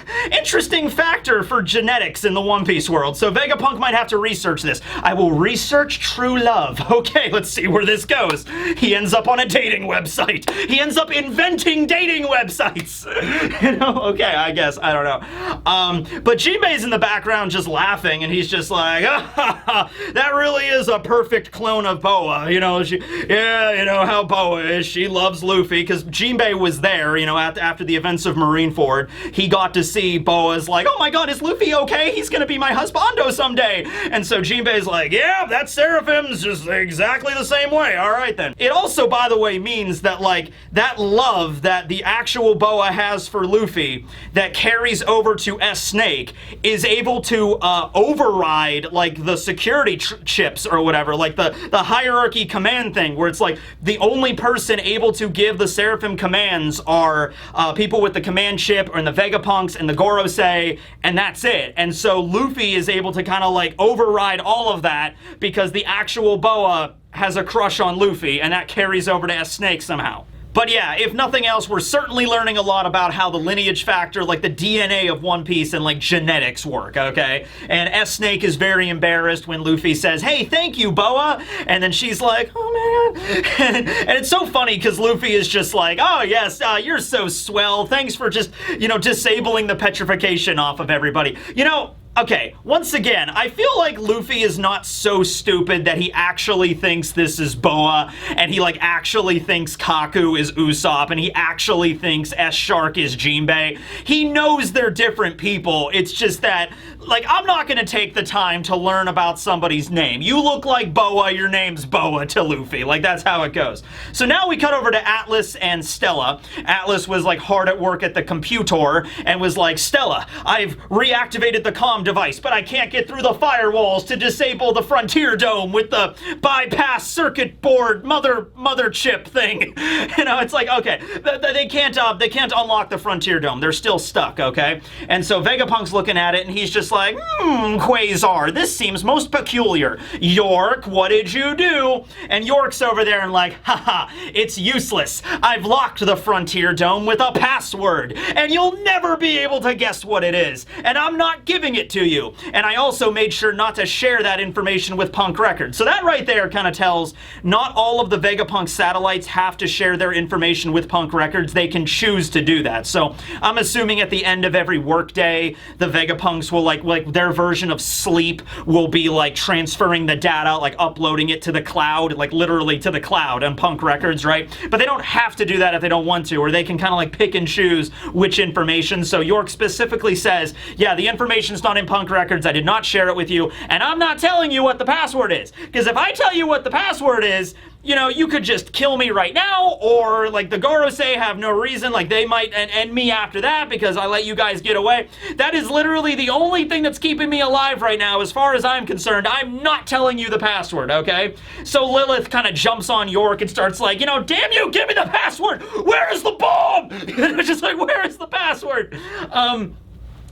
factor for genetics in the One Piece world. So Vegapunk might have to research this. I will research true love. Okay, let's see where this goes. He ends up on a dating website. He ends up inventing dating websites. Okay, I guess, I don't know. But Jinbei's in the background just laughing, and he's just like, that really is a perfect clone of Boa. How Boa is. She loves Luffy, because Jinbei was there, after the events of Marineford. He got to see Boa's like, oh my god, is Luffy okay? He's gonna be my husbando someday. And so Jinbei's like, yeah, that Seraphim's just exactly the same way. All right then. It also, by the way, means that like that love that the actual Boa has for Luffy that carries over to S Snake is able to override like the security chips or whatever, like the hierarchy command thing, where it's like the only person able to give the Seraphim commands are people with the command chip or the Vegapunks and the Gorosei, and that's it. And so Luffy is able to kind of like override all of that because the actual Boa has a crush on Luffy, and that carries over to S Snake somehow. But yeah, if nothing else, we're certainly learning a lot about how the lineage factor, like the DNA of One Piece and like genetics work, okay? And S Snake is very embarrassed when Luffy says, hey, thank you, Boa. And then she's like, oh man. And it's so funny because Luffy is just like, oh yes, you're so swell. Thanks for just, disabling the petrification off of everybody. Okay, once again, I feel like Luffy is not so stupid that he actually thinks this is Boa, and he like actually thinks Kaku is Usopp, and he actually thinks S-Shark is Jinbei. He knows they're different people. It's just that, like, I'm not gonna take the time to learn about somebody's name. You look like Boa, your name's Boa to Luffy. Like, that's how it goes. So now we cut over to Atlas and Stella. Atlas was like hard at work at the computer and was like, Stella, I've reactivated the comm device, but I can't get through the firewalls to disable the Frontier Dome with the bypass circuit board mother chip thing. It's like, okay, they can't unlock the Frontier Dome. They're still stuck, okay? And so Vegapunk's looking at it, and he's just like, Quasar, this seems most peculiar. York, what did you do? And York's over there and like, haha, it's useless. I've locked the Frontier Dome with a password, and you'll never be able to guess what it is. And I'm not giving it to you. And I also made sure not to share that information with Punk Records. So that right there kind of tells not all of the Vegapunk satellites have to share their information with Punk Records. They can choose to do that. So I'm assuming at the end of every workday, the Vegapunks will like their version of sleep will be like transferring the data, like uploading it to the cloud, like literally to the cloud on Punk Records, right? But they don't have to do that if they don't want to, or they can kind of like pick and choose which information. So York specifically says, yeah, the information's not in Punk Records. I did not share it with you, and I'm not telling you what the password is. Because if I tell you what the password is, you could just kill me right now, or like the Gorosei have no reason, like they might end me after that because I let you guys get away. That is literally the only thing that's keeping me alive right now as far as I'm concerned. I'm not telling you the password, okay? So Lilith kind of jumps on York and starts like, damn you, give me the password! Where is the bomb? Just like, where is the password?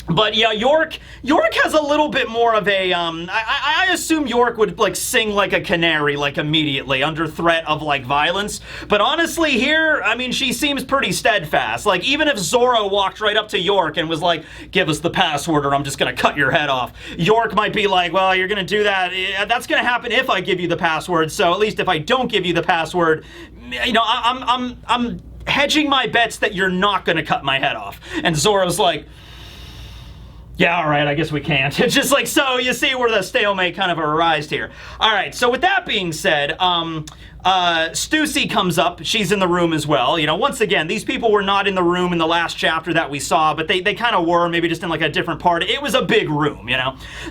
But yeah, York has a little bit more of a, I assume York would like sing like a canary like immediately under threat of like violence. But honestly here, I mean, she seems pretty steadfast. Like even if Zoro walked right up to York and was like, give us the password or I'm just gonna cut your head off, York might be like, well, you're gonna do that. That's gonna happen if I give you the password. So at least if I don't give you the password, I'm hedging my bets that you're not gonna cut my head off. And Zoro's like, yeah, all right, I guess we can't. It's just like, so you see where the stalemate kind of arised here. All right, so with that being said, Stussy comes up. She's in the room as well. Once again, these people were not in the room in the last chapter that we saw, but they kind of were, maybe just in like a different part. It was a big room,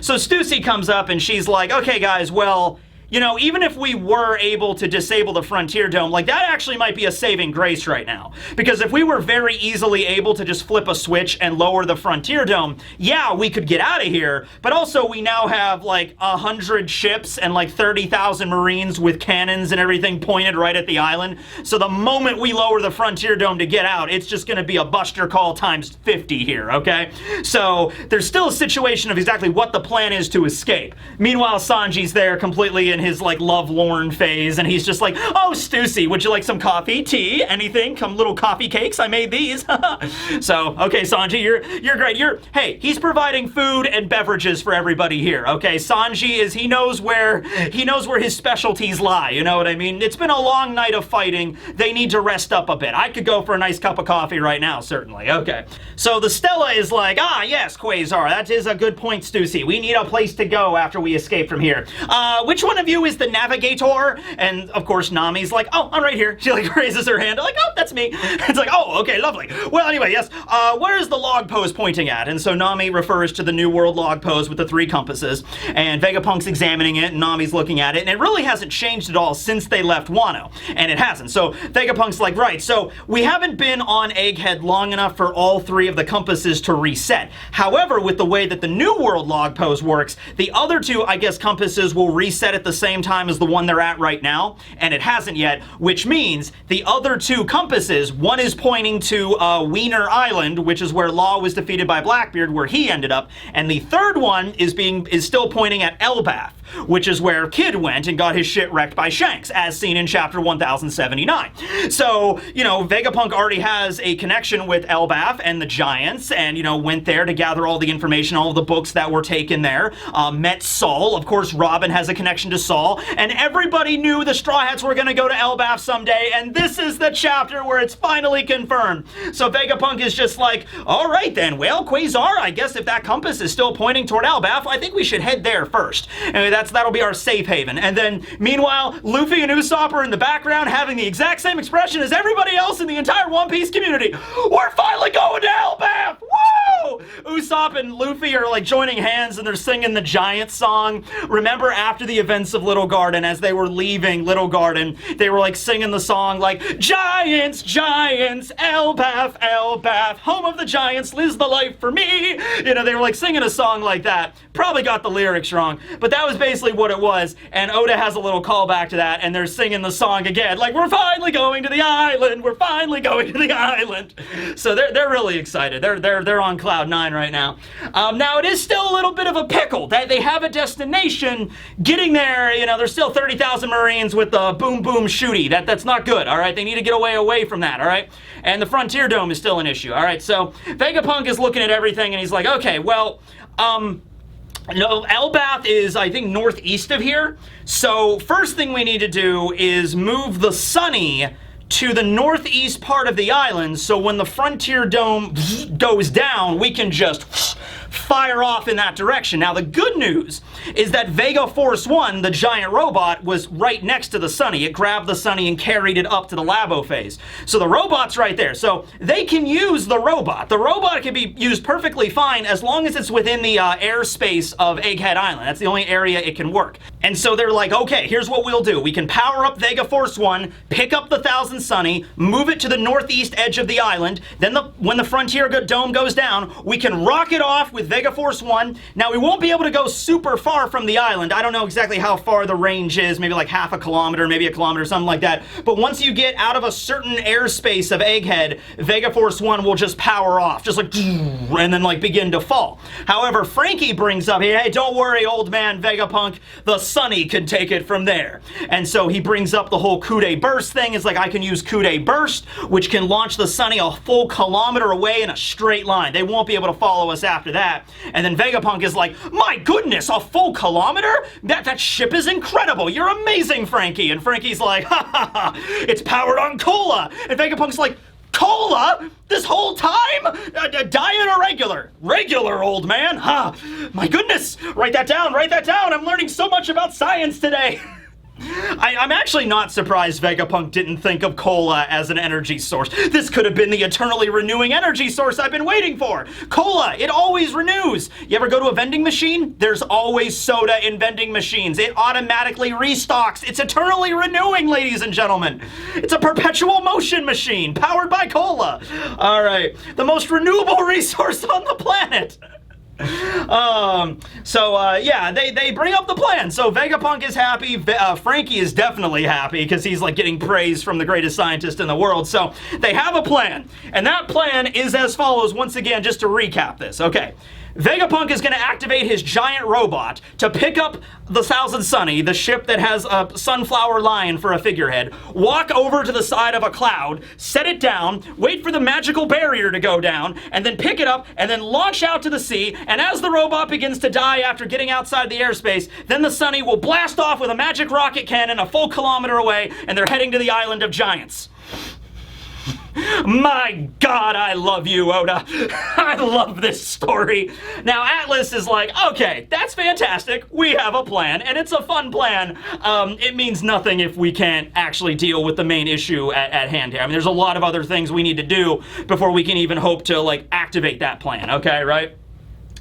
So Stussy comes up and she's like, okay, guys, well, you know, even if we were able to disable the Frontier Dome, like, that actually might be a saving grace right now. Because if we were very easily able to just flip a switch and lower the Frontier Dome, yeah, we could get out of here, but also we now have, like, 100 ships and, like, 30,000 Marines with cannons and everything pointed right at the island. So the moment we lower the Frontier Dome to get out, it's just gonna be a Buster Call times 50 here, okay? So there's still a situation of exactly what the plan is to escape. Meanwhile, Sanji's there completely in his, like, lovelorn phase, and he's just like, oh, Stussy, would you like some coffee, tea, anything? Come little coffee cakes, I made these. So, okay, Sanji, you're great. Hey, he's providing food and beverages for everybody here, okay? Sanji he knows where his specialties lie, you know what I mean? It's been a long night of fighting. They need to rest up a bit. I could go for a nice cup of coffee right now, certainly. Okay. So the Stella is like, ah, yes, Quasar, that is a good point, Stussy. We need a place to go after we escape from here. Which one of you is the navigator? And of course, Nami's like, oh, I'm right here. She like raises her hand, like, oh, that's me. It's like, oh, okay, lovely. Well, anyway, yes, where is the log pose pointing at? And so Nami refers to the New World log pose with the 3 compasses, and Vegapunk's examining it, and Nami's looking at it, and it really hasn't changed at all since they left Wano, and it hasn't. So Vegapunk's like, right, so we haven't been on Egghead long enough for all 3 of the compasses to reset. However, with the way that the New World log pose works, the other 2, I guess, compasses will reset at the same time as the one they're at right now, and it hasn't yet, which means the other 2 compasses, one is pointing to Wiener Island, which is where Law was defeated by Blackbeard, where he ended up, and the third one is still pointing at Elbaf, which is where Kid went and got his shit wrecked by Shanks, as seen in chapter 1079. So, you know, Vegapunk already has a connection with Elbaf and the Giants, and, you know, went there to gather all the information, all of the books that were taken there, met Saul. Of course, Robin has a connection to Saul, and everybody knew the Straw Hats were gonna go to Elbaf someday, and this is the chapter where it's finally confirmed. So Vegapunk is just like, all right then, well, Quasar, I guess if that compass is still pointing toward Elbaf, I think we should head there first. And that'll be our safe haven. And then, meanwhile, Luffy and Usopp are in the background having the exact same expression as everybody else in the entire One Piece community. We're finally going to Elbaf! Woo! Usopp and Luffy are like joining hands and they're singing the Giant song. Remember after the events of Little Garden, as they were leaving Little Garden, they were like singing the song like, Giants, Giants, Elbaf, Elbaf, home of the Giants, lives the life for me. You know, they were like singing a song like that. Probably got the lyrics wrong, but that was basically what it was, and Oda has a little callback to that, and they're singing the song again, like, we're finally going to the island, we're finally going to the island. So they're really excited. They're on cloud 9 right now. Now it is still a little bit of a pickle. They have a destination. Getting there, you know, there's still 30,000 Marines with the boom boom shooty. That's not good. All right, they need to get away from that. All right, and the Frontier Dome is still an issue. All right, so Vegapunk is looking at everything, and he's like, okay, well, no, Elbaf is, I think, northeast of here. So first thing we need to do is move the Sunny to the northeast part of the island, so when the Frontier Dome goes down, we can just fire off in that direction. Now, the good news is that Vega Force 1, the giant robot, was right next to the Sunny. It grabbed the Sunny and carried it up to the Labophase. So the robot's right there. So they can use the robot. The robot can be used perfectly fine as long as it's within the airspace of Egghead Island. That's the only area it can work. And so they're like, okay, here's what we'll do. We can power up Vega Force 1, pick up the 1000 Sunny, move it to the northeast edge of the island. Then when the Frontier Dome goes down, we can rocket off with Vega Force 1. Now, we won't be able to go super far from the island. I don't know exactly how far the range is, maybe like half a kilometer, maybe a kilometer, something like that. But once you get out of a certain airspace of Egghead, Vega Force 1 will just power off, just like, and then like begin to fall. However, Frankie brings up, hey, don't worry, old man Vegapunk, the Sunny can take it from there. And so he brings up the whole Kude Burst thing. It's like, I can use Kude Burst, which can launch the Sunny a full kilometer away in a straight line. They won't be able to follow us after that. And then Vegapunk is like, my goodness, a full kilometer? That ship is incredible. You're amazing, Frankie. And Frankie's like, ha ha ha, it's powered on cola. And Vegapunk's like, cola? This whole time? Diet or regular? Regular, old man. Huh. My goodness. Write that down. I'm learning so much about science today. I'm actually not surprised Vegapunk didn't think of cola as an energy source. This could have been the eternally renewing energy source I've been waiting for. Cola, it always renews. You ever go to a vending machine? There's always soda in vending machines. It automatically restocks. It's eternally renewing, ladies and gentlemen. It's a perpetual motion machine powered by cola. All right, the most renewable resource on the planet. Yeah, they bring up the plan. So Vegapunk is happy. Frankie is definitely happy because he's like getting praise from the greatest scientist in the world. So they have a plan, and that plan is as follows. Once again, just to recap this, okay. Vegapunk is going to activate his giant robot to pick up the Thousand Sunny, the ship that has a sunflower lion for a figurehead, walk over to the side of a cloud, set it down, wait for the magical barrier to go down, and then pick it up, and then launch out to the sea, and as the robot begins to die after getting outside the airspace, then the Sunny will blast off with a magic rocket cannon a full kilometer away, and they're heading to the Island of Giants. My God, I love you, Oda. I love this story. Now, Atlas is like, okay, that's fantastic. We have a plan, and it's a fun plan. It means nothing if we can't actually deal with the main issue at hand here. I mean, there's a lot of other things we need to do before we can even hope to, like, activate that plan, okay, right?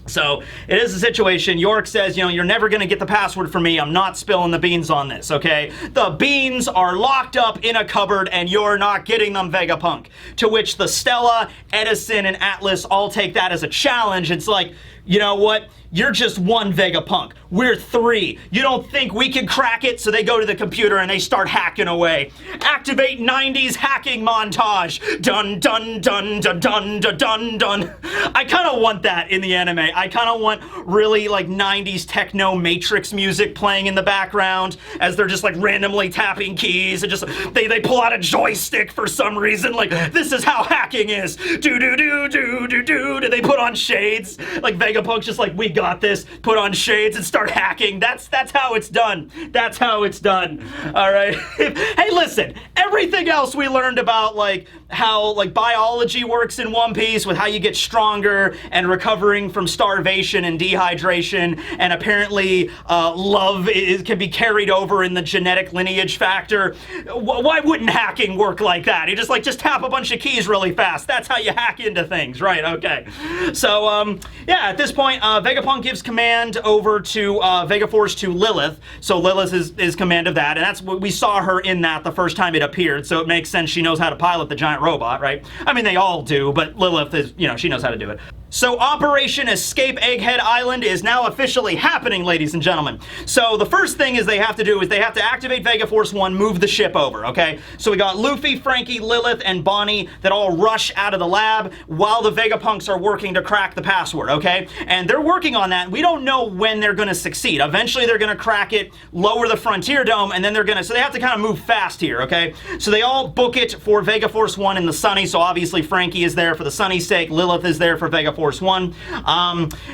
So, it is a situation. York says, you know, you're never going to get the password from me. I'm not spilling the beans on this, okay? The beans are locked up in a cupboard, and you're not getting them, Vegapunk. To which the Stella, Edison, and Atlas all take that as a challenge. It's like, you know what? You're just one Vegapunk. We're three. You don't think we can crack it? So they go to the computer and they start hacking away. Activate 90s hacking montage. Dun, dun, dun, dun, dun, dun, dun, dun. I kind of want that in the anime. I kind of want really like 90s techno Matrix music playing in the background as they're just like randomly tapping keys and just they pull out a joystick for some reason. Like, this is how hacking is. Do, do, do, do, do, do. Do they put on shades? Like Vegapunk's just like, we got this, put on shades and start hacking. That's how it's done. That's how it's done. All right. Hey, listen, everything else we learned about like how like biology works in One Piece with how you get stronger and recovering from starvation and dehydration, and apparently love can be carried over in the genetic lineage factor. Why wouldn't hacking work like that? You just tap a bunch of keys really fast. That's how you hack into things, right? Okay. So yeah, at this point, Vegapunk gives command over to Vegaforce to Lilith. So Lilith is command of that, and that's what we saw her in that the first time it appeared. So it makes sense she knows how to pilot the giant robot, right? I mean, they all do, but Lilith is, you know, she knows how to do it. So Operation Escape Egghead Island is now officially happening, ladies and gentlemen. So the first thing they have to do is they have to activate Vegaforce 1, move the ship over, okay? So we got Luffy, Frankie, Lilith, and Bonney that all rush out of the lab while the Vegapunks are working to crack the password, okay? And they're working on that. We don't know when they're going to succeed. Eventually they're going to crack it, lower the Frontier Dome, and then they're going to... So they have to kind of move fast here, okay? So they all book it for Vegaforce 1 in the Sunny. So obviously Frankie is there for the Sunny's sake. Lilith is there for Vegaforce 1.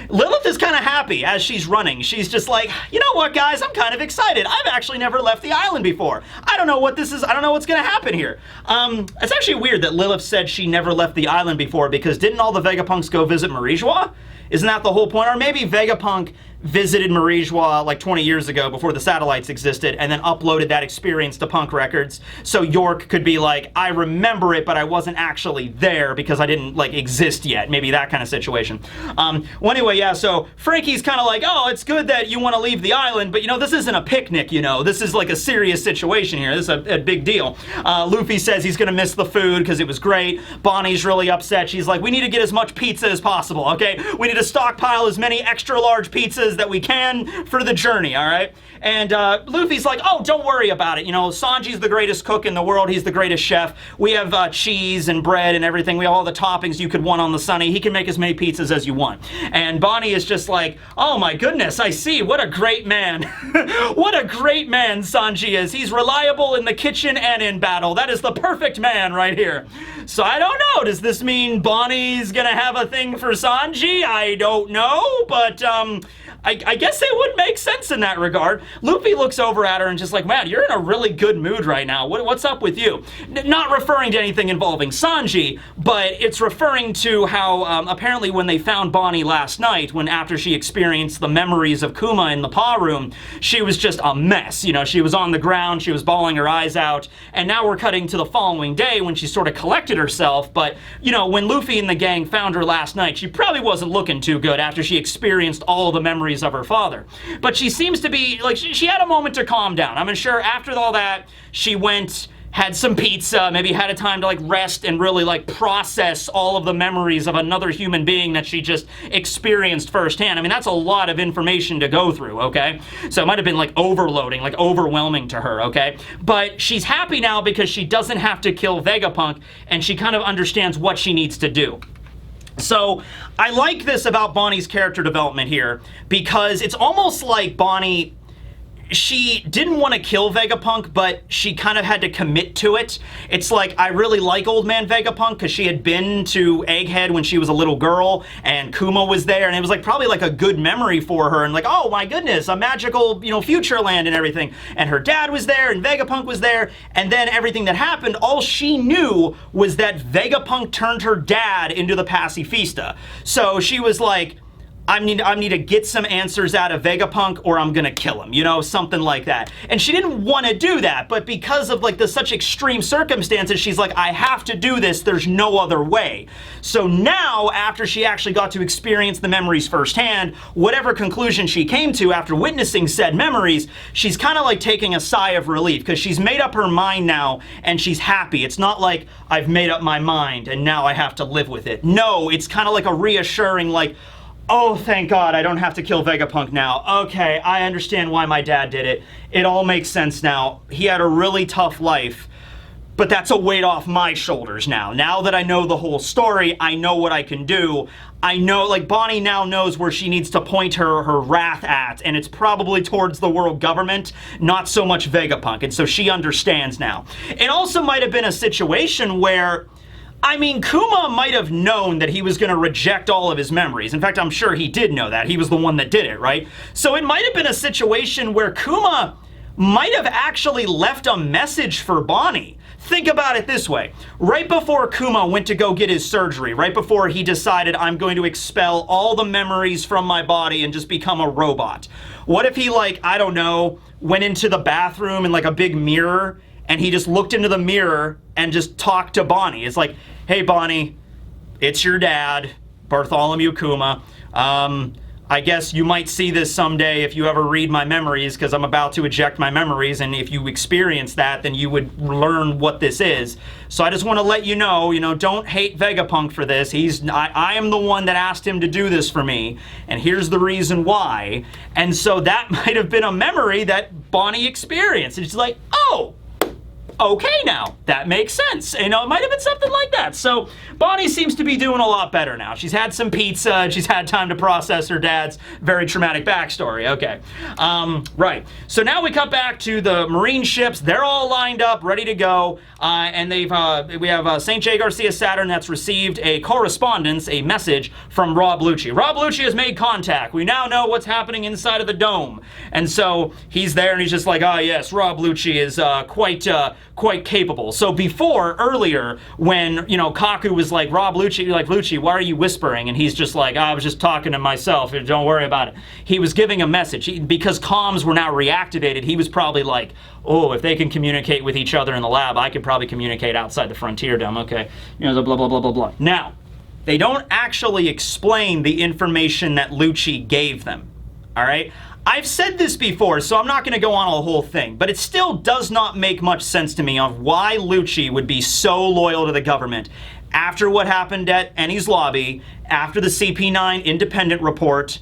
Lilith is kind of happy as she's running. She's just like, you know what, guys? I'm kind of excited. I've actually never left the island before. I don't know what this is. I don't know what's going to happen here. It's actually weird that Lilith said she never left the island before, because didn't all the Vegapunks go visit Marijois? Isn't that the whole point? Or maybe Vegapunk visited Marijois like 20 years ago before the satellites existed and then uploaded that experience to Punk Records so York could be like, I remember it, but I wasn't actually there because I didn't like exist yet. Maybe that kind of situation. Well, anyway, yeah, so Frankie's kind of like, oh, it's good that you want to leave the island, but you know, this isn't a picnic, you know. This is like a serious situation here. This is a big deal. Luffy says he's going to miss the food because it was great. Bonnie's really upset. She's like, we need to get as much pizza as possible, okay? We need to stockpile as many extra large pizzas that we can for the journey, all right? And Luffy's like, oh, don't worry about it. You know, Sanji's the greatest cook in the world. He's the greatest chef. We have cheese and bread and everything. We have all the toppings you could want on the Sunny. He can make as many pizzas as you want. And Bonney is just like, oh my goodness, I see. What a great man. What a great man Sanji is. He's reliable in the kitchen and in battle. That is the perfect man right here. So I don't know. Does this mean Bonnie's gonna have a thing for Sanji? I don't know, but I guess it would make sense in that regard. Luffy looks over at her and just like, man, you're in a really good mood right now. What's up with you? Not referring to anything involving Sanji, but it's referring to how apparently when they found Bonney last last night when after she experienced the memories of Kuma in the paw room, she was just a mess. You know, she was on the ground, she was bawling her eyes out, and now we're cutting to the following day when she sort of collected herself. But, you know, when Luffy and the gang found her last night, she probably wasn't looking too good after she experienced all the memories of her father. But she seems to be, like, she had a moment to calm down. I'm sure after all that, she went, had some pizza, maybe had a time to like rest and really like process all of the memories of another human being that she just experienced firsthand. I mean, that's a lot of information to go through, okay? So it might have been like overloading, like overwhelming to her, okay? But she's happy now because she doesn't have to kill Vegapunk, and she kind of understands what she needs to do. So I like this about Bonney's character development here, because it's almost like Bonney, she didn't want to kill Vegapunk, but she kind of had to commit to it. It's like, I really like Old Man Vegapunk because she had been to Egghead when she was a little girl, and Kuma was there, and it was like probably like a good memory for her, and like, oh my goodness, a magical, you know, future land and everything. And her dad was there, and Vegapunk was there, and then everything that happened, all she knew was that Vegapunk turned her dad into the Pacifista. So she was like, I need to get some answers out of Vegapunk, or I'm gonna kill him, you know, something like that. And she didn't want to do that, but because of like the such extreme circumstances, she's like, I have to do this, there's no other way. So now, after she actually got to experience the memories firsthand, whatever conclusion she came to after witnessing said memories, she's kind of like taking a sigh of relief, because she's made up her mind now, and she's happy. It's not like, I've made up my mind, and now I have to live with it. No, it's kind of like a reassuring, like, oh, thank God, I don't have to kill Vegapunk now. Okay, I understand why my dad did it. It all makes sense now. He had a really tough life, but that's a weight off my shoulders now. Now that I know the whole story, I know what I can do. I know, like, Bonney now knows where she needs to point her wrath at, and it's probably towards the world government, not so much Vegapunk, and so she understands now. It also might have been a situation where, I mean, Kuma might have known that he was going to reject all of his memories. In fact, I'm sure he did know that. He was the one that did it, right? So it might have been a situation where Kuma might have actually left a message for Bonney. Think about it this way. Right before Kuma went to go get his surgery, right before he decided, I'm going to expel all the memories from my body and just become a robot, what if he, like, I don't know, went into the bathroom in like a big mirror, and he just looked into the mirror and just talked to Bonney. It's like, hey, Bonney, it's your dad, Bartholomew Kuma. I guess you might see this someday if you ever read my memories, because I'm about to eject my memories, and if you experience that, then you would learn what this is. So I just want to let you know, don't hate Vegapunk for this. I am the one that asked him to do this for me, and here's the reason why. And so that might have been a memory that Bonney experienced. And she's like, oh, okay now, that makes sense. It might have been something like that. So Bonney seems to be doing a lot better now. She's had some pizza, and she's had time to process her dad's very traumatic backstory. Okay, right. So now we cut back to the Marine ships. They're all lined up, ready to go, and we have St. J. Garcia Saturn that's received a correspondence, a message from Rob Lucci. Rob Lucci has made contact. We now know what's happening inside of the dome. And so he's there, and he's just like, oh yes, Rob Lucci is quite capable. So earlier, when, Kaku was like, Rob Lucci, like, Lucci, why are you whispering? And he's just like, I was just talking to myself, don't worry about it. He was giving a message. Because comms were now reactivated, he was probably like, oh, if they can communicate with each other in the lab, I could probably communicate outside the Frontier Dome. Okay, so blah, blah, blah, blah, blah. Now, they don't actually explain the information that Lucci gave them, all right? I've said this before, so I'm not going to go on a whole thing, but it still does not make much sense to me of why Lucci would be so loyal to the government after what happened at Enies Lobby, after the CP9 independent report,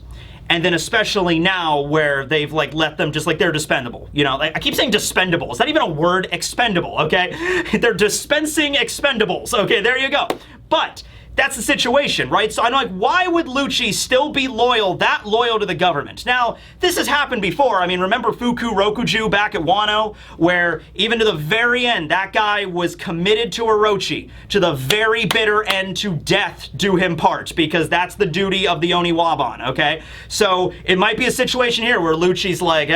and then especially now where they've let them just they're dispendable. I keep saying dispendable. Is that even a word? Expendable, okay? They're dispensing expendables. Okay, there you go. But that's the situation, right? So I'm like, why would Lucci still be that loyal to the government? Now, this has happened before. I mean, remember Fuku Rokuju back at Wano, where even to the very end, that guy was committed to Orochi, to the very bitter end, to death do him part, because that's the duty of the Oniwaban, okay? So it might be a situation here where Lucci's like,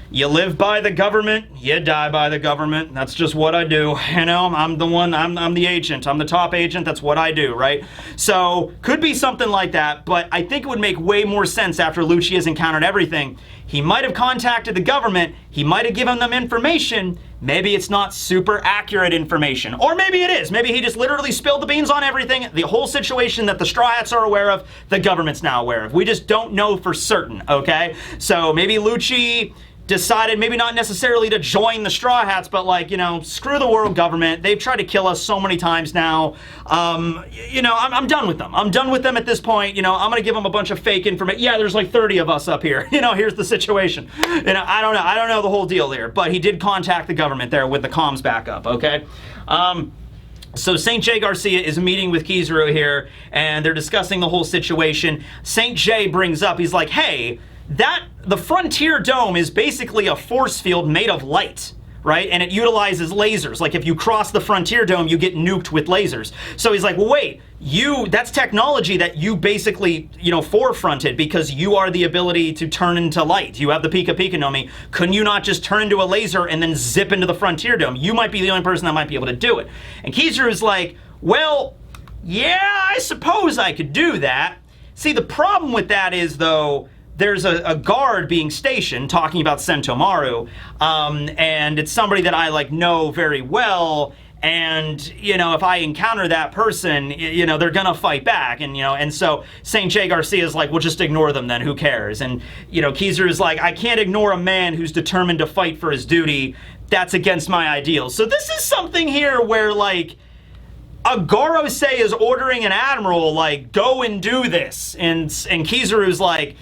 You live by the government, you die by the government. That's just what I do. You know, I'm the one, I'm the agent. I'm the top agent. That's what I do, right? So, could be something like that, but I think it would make way more sense after Lucci has encountered everything. He might have contacted the government. He might have given them information. Maybe it's not super accurate information. Or maybe it is. Maybe he just literally spilled the beans on everything. The whole situation that the Straw Hats are aware of, the government's now aware of. We just don't know for certain, okay? So maybe Lucci decided maybe not necessarily to join the Straw Hats, but like, you know, screw the world government. They've tried to kill us so many times now. You know, I'm done with them. I'm done with them at this point. You know, I'm going to give them a bunch of fake information. Yeah, there's like 30 of us up here. You know, here's the situation. You know, I don't know. I don't know the whole deal there, but he did contact the government there with the comms backup, okay? So St. J. Garcia is meeting with Kizaru here, and they're discussing the whole situation. St. J brings up, he's like, hey, the Frontier Dome is basically a force field made of light, right? And it utilizes lasers. Like if you cross the Frontier Dome, you get nuked with lasers. So he's like, well, wait, that's technology that you basically, you know, forefronted because you are the ability to turn into light. You have the Pika Pika no Mi. Couldn't you not just turn into a laser and then zip into the Frontier Dome? You might be the only person that might be able to do it. And Kizaru is like, well, yeah, I suppose I could do that. See, the problem with that is, though, there's a guard being stationed talking about Sentomaru, and it's somebody that I like know very well, and you know, if I encounter that person, you know, they're gonna fight back, and you know, and so St. J. Garcia is like, well, just ignore them then, who cares? And you know, Kizaru is like, I can't ignore a man who's determined to fight for his duty. That's against my ideals. So this is something here where like Gorosei is ordering an admiral like, go and do this, and Kizaru's like,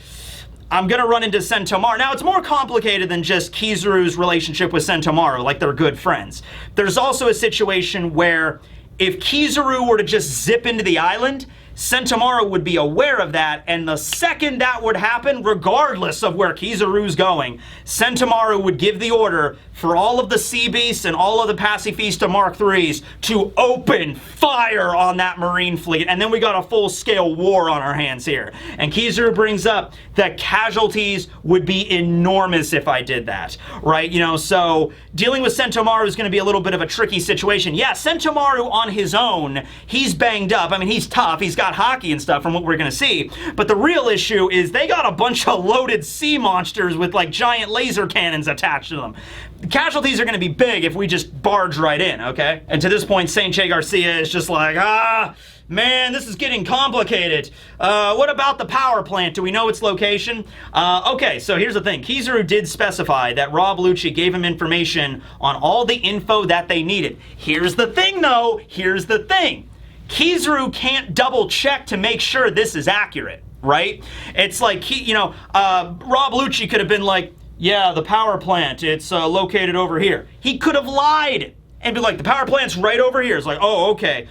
I'm gonna run into Sentomaru. Now, it's more complicated than just Kizaru's relationship with Sentomaru, like they're good friends. There's also a situation where if Kizaru were to just zip into the island, Sentomaru would be aware of that, and the second that would happen, regardless of where Kizaru's going, Sentomaru would give the order for all of the Sea Beasts and all of the Pacifista Mark IIIs to open fire on that Marine fleet, and then we got a full-scale war on our hands here. And Kizaru brings up that casualties would be enormous if I did that, right? You know, so dealing with Sentomaru is going to be a little bit of a tricky situation. Yeah, Sentomaru on his own, he's banged up. I mean, he's tough. He's got hockey and stuff from what we're going to see. But the real issue is they got a bunch of loaded sea monsters with like giant laser cannons attached to them. The casualties are going to be big if we just barge right in, okay? And to this point, St. J. Garcia is just like, man, this is getting complicated. What about the power plant? Do we know its location? Okay, so here's the thing. Kizaru did specify that Rob Lucci gave him information on all the info that they needed. Here's the thing, though. Here's the thing. Kizaru can't double check to make sure this is accurate, right? It's like, Rob Lucci could have been like, yeah, the power plant, it's located over here. He could have lied and be like, the power plant's right over here. It's like, oh, okay.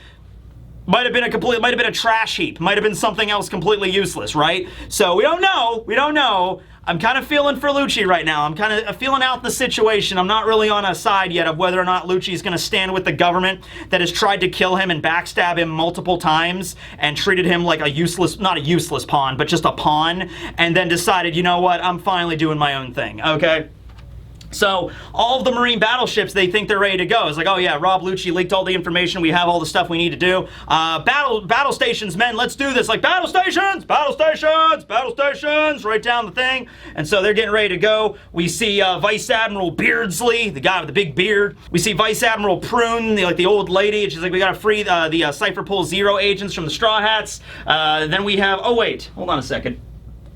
Might have been a trash heap. Might have been something else completely useless, right? So we don't know. We don't know. I'm kind of feeling for Lucci right now. I'm kind of feeling out the situation. I'm not really on a side yet of whether or not Lucci's going to stand with the government that has tried to kill him and backstab him multiple times and treated him like a useless, not a useless pawn, but just a pawn, and then decided, you know what, I'm finally doing my own thing, okay? So all of the Marine battleships, they think they're ready to go. It's like, oh yeah, Rob Lucci leaked all the information. We have all the stuff we need to do. Battle stations, men, let's do this. Like, battle stations, battle stations, battle stations, right down the thing. And so they're getting ready to go. We see Vice Admiral Beardsley, the guy with the big beard. We see Vice Admiral Prune, the old lady. And she's like, we gotta free the Cypher Pole Zero agents from the Straw Hats. Then we have, oh wait, hold on a second.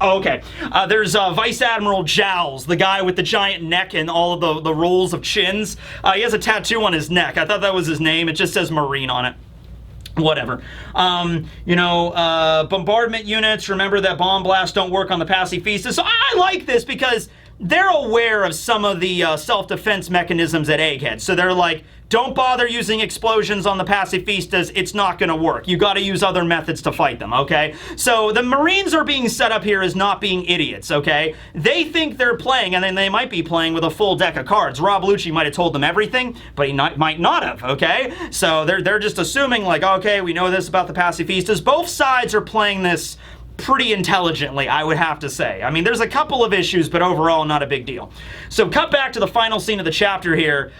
Oh, okay. There's Vice Admiral Jowls, the guy with the giant neck and all of the rolls of chins. He has a tattoo on his neck. I thought that was his name. It just says Marine on it. Whatever. Bombardment units, remember that bomb blasts don't work on the Pacifistas. So I like this because they're aware of some of the self-defense mechanisms at Egghead. So they're like, don't bother using explosions on the Pacifistas. It's not going to work. You got to use other methods to fight them, okay? So the Marines are being set up here as not being idiots, okay? They think they're playing, and then they might be playing with a full deck of cards. Rob Lucci might have told them everything, but he might not have, okay? So they're just assuming, like, okay, we know this about the Pacifistas. Both sides are playing this pretty intelligently, I would have to say. I mean, there's a couple of issues, but overall, not a big deal. So cut back to the final scene of the chapter here.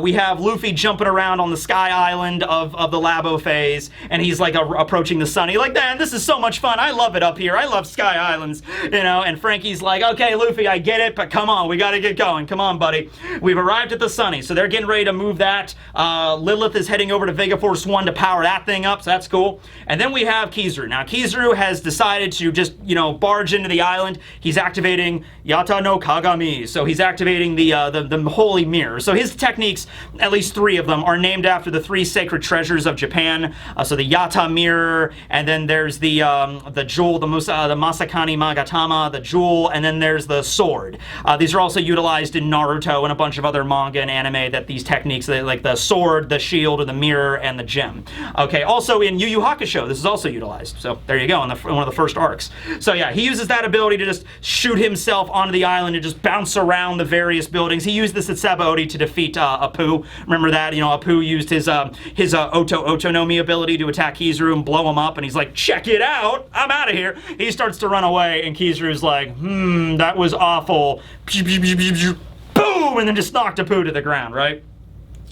We have Luffy jumping around on the Sky Island of the Labophase, and he's like approaching the sun. He's like, man, this is so much fun. I love it up here. I love Sky Islands, you know, and Frankie's like, okay, Luffy, I get it, but come on, we gotta get going. Come on, buddy. We've arrived at the Sunny, so they're getting ready to move that. Lilith is heading over to Vegaforce 1 to power that thing up, so that's cool. And then we have Kizaru. Now, Kizaru has decided to just, you know, barge into the island. He's activating Yata no Kagami, so he's activating the Holy Mirror. So his techniques, at least 3 of them, are named after the 3 sacred treasures of Japan. So the Yata Mirror, and then there's the jewel, the Masakani Magatama, the jewel, and then there's the sword. These are also utilized in Naruto and a bunch of other manga and anime, that these techniques, like the sword, the shield, or the mirror, and the gem. Okay, also in Yu Yu Hakusho, this is also utilized. So there you go, in one of the first arcs. So yeah, he uses that ability to just shoot himself onto the island and just bounce around the various buildings. He used this at Sabaody to defeat Apu. Remember that? You know, Apu used his Otonomi ability to attack Kizaru and blow him up, and he's like, check it out, I'm out of here. He starts to run away, and Kizaru's like, that was awful. Boom! And then just knocked Apu to the ground, right?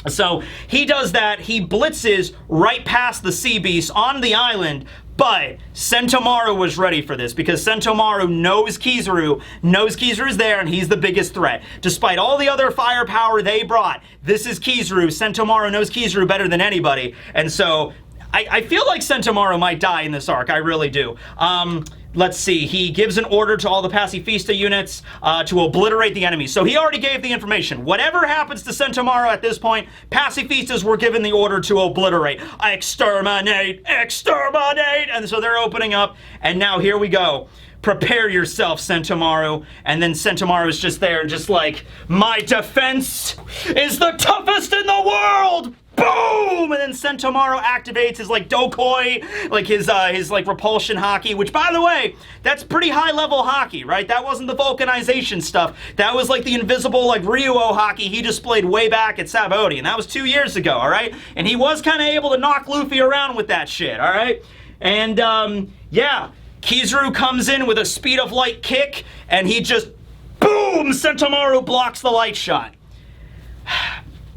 So he does that. He blitzes right past the sea beast on the island, but Sentomaru was ready for this because Sentomaru knows Kizaru's there, and he's the biggest threat. Despite all the other firepower they brought, this is Kizaru. Sentomaru knows Kizaru better than anybody, and so I feel like Sentomaru might die in this arc. I really do. Let's see. He gives an order to all the Pacifista units to obliterate the enemy. So he already gave the information. Whatever happens to Sentomaru at this point, Pacifistas were given the order to obliterate. Exterminate! Exterminate! And so they're opening up. And now here we go. Prepare yourself, Sentomaru. And then Sentomaru is just there and just like, my defense is the toughest in the world! Boom! And then Sentomaru activates his like Dokoi, like his like repulsion haki, which by the way, that's pretty high level haki, right? That wasn't the vulcanization stuff. That was like the invisible like Ryuo haki he displayed way back at Sabaody, and that was 2 years ago, all right? And he was kind of able to knock Luffy around with that shit, all right? And yeah, Kizaru comes in with a speed of light kick, and he just boom! Sentomaru blocks the light shot.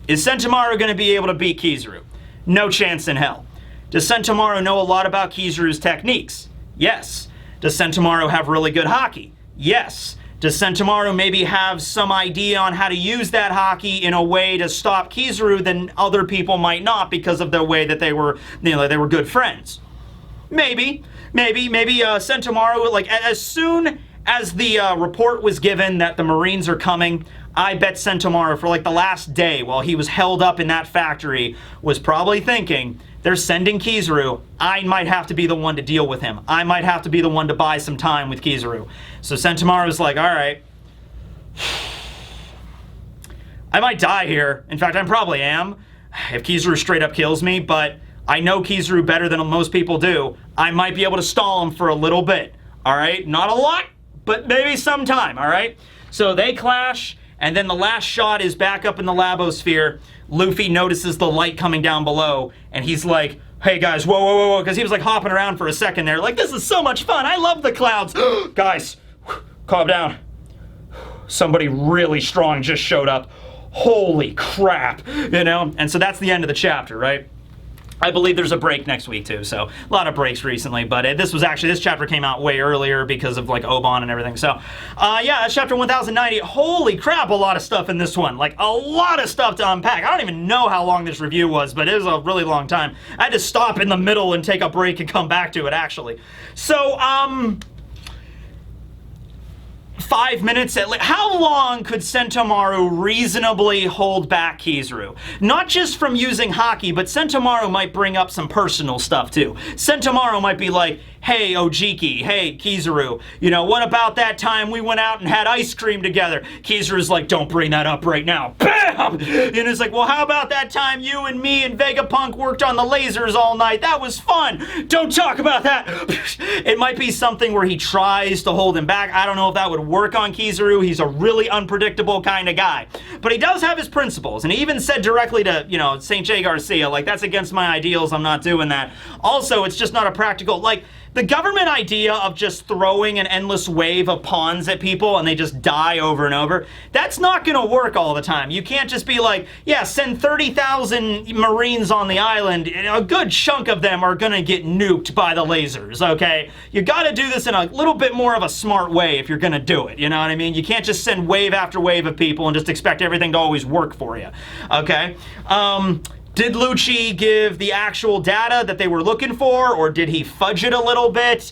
Is Sentomaru going to be able to beat Kizaru? No chance in hell. Does Sentomaru know a lot about Kizaru's techniques? Yes. Does Sentomaru have really good haki? Yes. Does Sentomaru maybe have some idea on how to use that haki in a way to stop Kizaru than other people might not because of the way that they were, you know, they were good friends? Maybe Sentomaru, like as soon as the report was given that the Marines are coming, I bet Sentomaru for like the last day while he was held up in that factory was probably thinking, they're sending Kizaru, I might have to be the one to deal with him. I might have to be the one to buy some time with Kizaru. So Sentomaru's like, all right, I might die here. In fact, I probably am if Kizaru straight up kills me, but I know Kizaru better than most people do. I might be able to stall him for a little bit, all right? Not a lot, but maybe sometime, all right? So they clash, and then the last shot is back up in the Labosphere. Luffy notices the light coming down below, and he's like, hey guys, whoa, whoa, whoa, whoa, because he was like hopping around for a second there, like, this is so much fun, I love the clouds. Guys, calm down. Somebody really strong just showed up. Holy crap, you know? And so that's the end of the chapter, right? I believe there's a break next week too, so a lot of breaks recently, but this chapter came out way earlier because of like Oban and everything, so yeah, that's chapter 1090. Holy crap, a lot of stuff in this one, like a lot of stuff to unpack. I don't even know how long this review was, but it was a really long time. I had to stop in the middle and take a break and come back to it actually. So 5 minutes at least. How long could Sentomaru reasonably hold back Kizaru? Not just from using haki, but Sentomaru might bring up some personal stuff too. Sentomaru might be like, hey Ojiki, hey Kizaru, you know, what about that time we went out and had ice cream together? Kizaru's like, don't bring that up right now. Bam! And it's like, well, how about that time you and me and Vegapunk worked on the lasers all night? That was fun. Don't talk about that. It might be something where he tries to hold him back. I don't know if that would work on Kizaru. He's a really unpredictable kind of guy. But he does have his principles, and he even said directly to, you know, St. J. Garcia, like, that's against my ideals, I'm not doing that. Also, it's just not a practical, like, the government idea of just throwing an endless wave of pawns at people and they just die over and over, that's not going to work all the time. You can't just be like, yeah, send 30,000 Marines on the island. A good chunk of them are going to get nuked by the lasers, okay? You got to do this in a little bit more of a smart way if you're going to do it, you know what I mean? You can't just send wave after wave of people and just expect everything to always work for you, okay? Did Lucci give the actual data that they were looking for, or did he fudge it a little bit?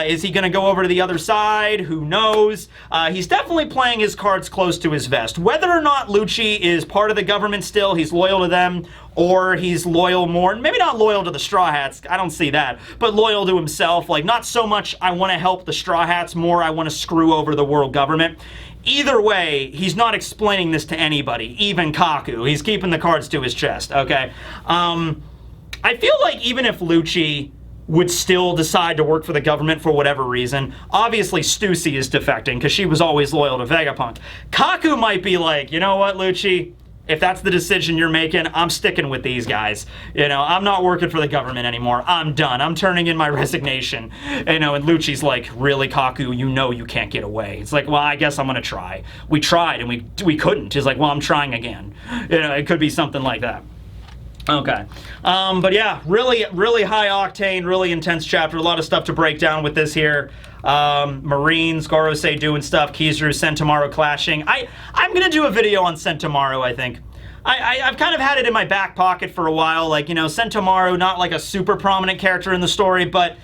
Is he going to go over to the other side? Who knows? He's definitely playing his cards close to his vest. Whether or not Lucci is part of the government still, he's loyal to them, or he's loyal more, maybe not loyal to the Straw Hats, I don't see that, but loyal to himself. Like, not so much I want to help the Straw Hats, more I want to screw over the world government. Either way, he's not explaining this to anybody, even Kaku. He's keeping the cards to his chest, okay? I feel like even if Lucci would still decide to work for the government for whatever reason, obviously Stussy is defecting because she was always loyal to Vegapunk. Kaku might be like, you know what, Lucci? If that's the decision you're making, I'm sticking with these guys. You know, I'm not working for the government anymore. I'm done. I'm turning in my resignation. You know, and Lucci's like, really, Kaku, you know you can't get away. It's like, well, I guess I'm going to try. We tried and we couldn't. He's like, well, I'm trying again. You know, it could be something like that. Okay. But yeah, really, really high octane, really intense chapter. A lot of stuff to break down with this here. Marines, Gorosei doing stuff, Kizaru, Sentomaru clashing. I'm gonna do a video on Sentomaru, I think. I've kind of had it in my back pocket for a while, like, you know, Sentomaru, not like a super prominent character in the story, but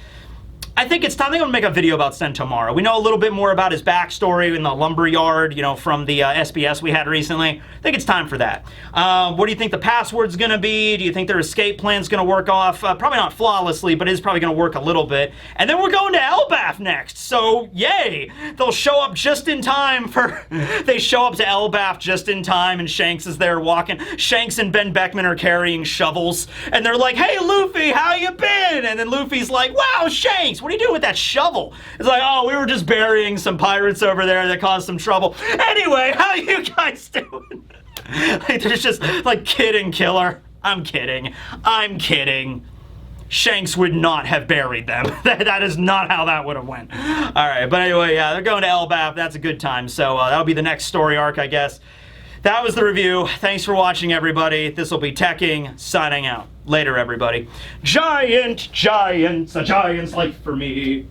I think it's time. I think I'm gonna make a video about Sentomaru. We know a little bit more about his backstory in the lumberyard, you know, from the SBS we had recently. I think it's time for that. What do you think the password's gonna be? Do you think their escape plan's gonna work off? Probably not flawlessly, but it is probably gonna work a little bit. And then we're going to Elbaf next, so yay! They'll show up just in time for... They show up to Elbaf just in time, and Shanks is there walking. Shanks and Ben Beckman are carrying shovels, and they're like, hey, Luffy, how you been? And then Luffy's like, wow, Shanks, what are you doing with that shovel? It's like, oh, we were just burying some pirates over there that caused some trouble. Anyway, how you guys doing? Like, there's just, like, kid and killer. I'm kidding. I'm kidding. Shanks would not have buried them. That is not how that would have went. All right, but anyway, yeah, they're going to Elbaf. That's a good time. So that'll be the next story arc, I guess. That was the review. Thanks for watching, everybody. This will be Teching, signing out. Later, everybody. Giants, a giant's life for me.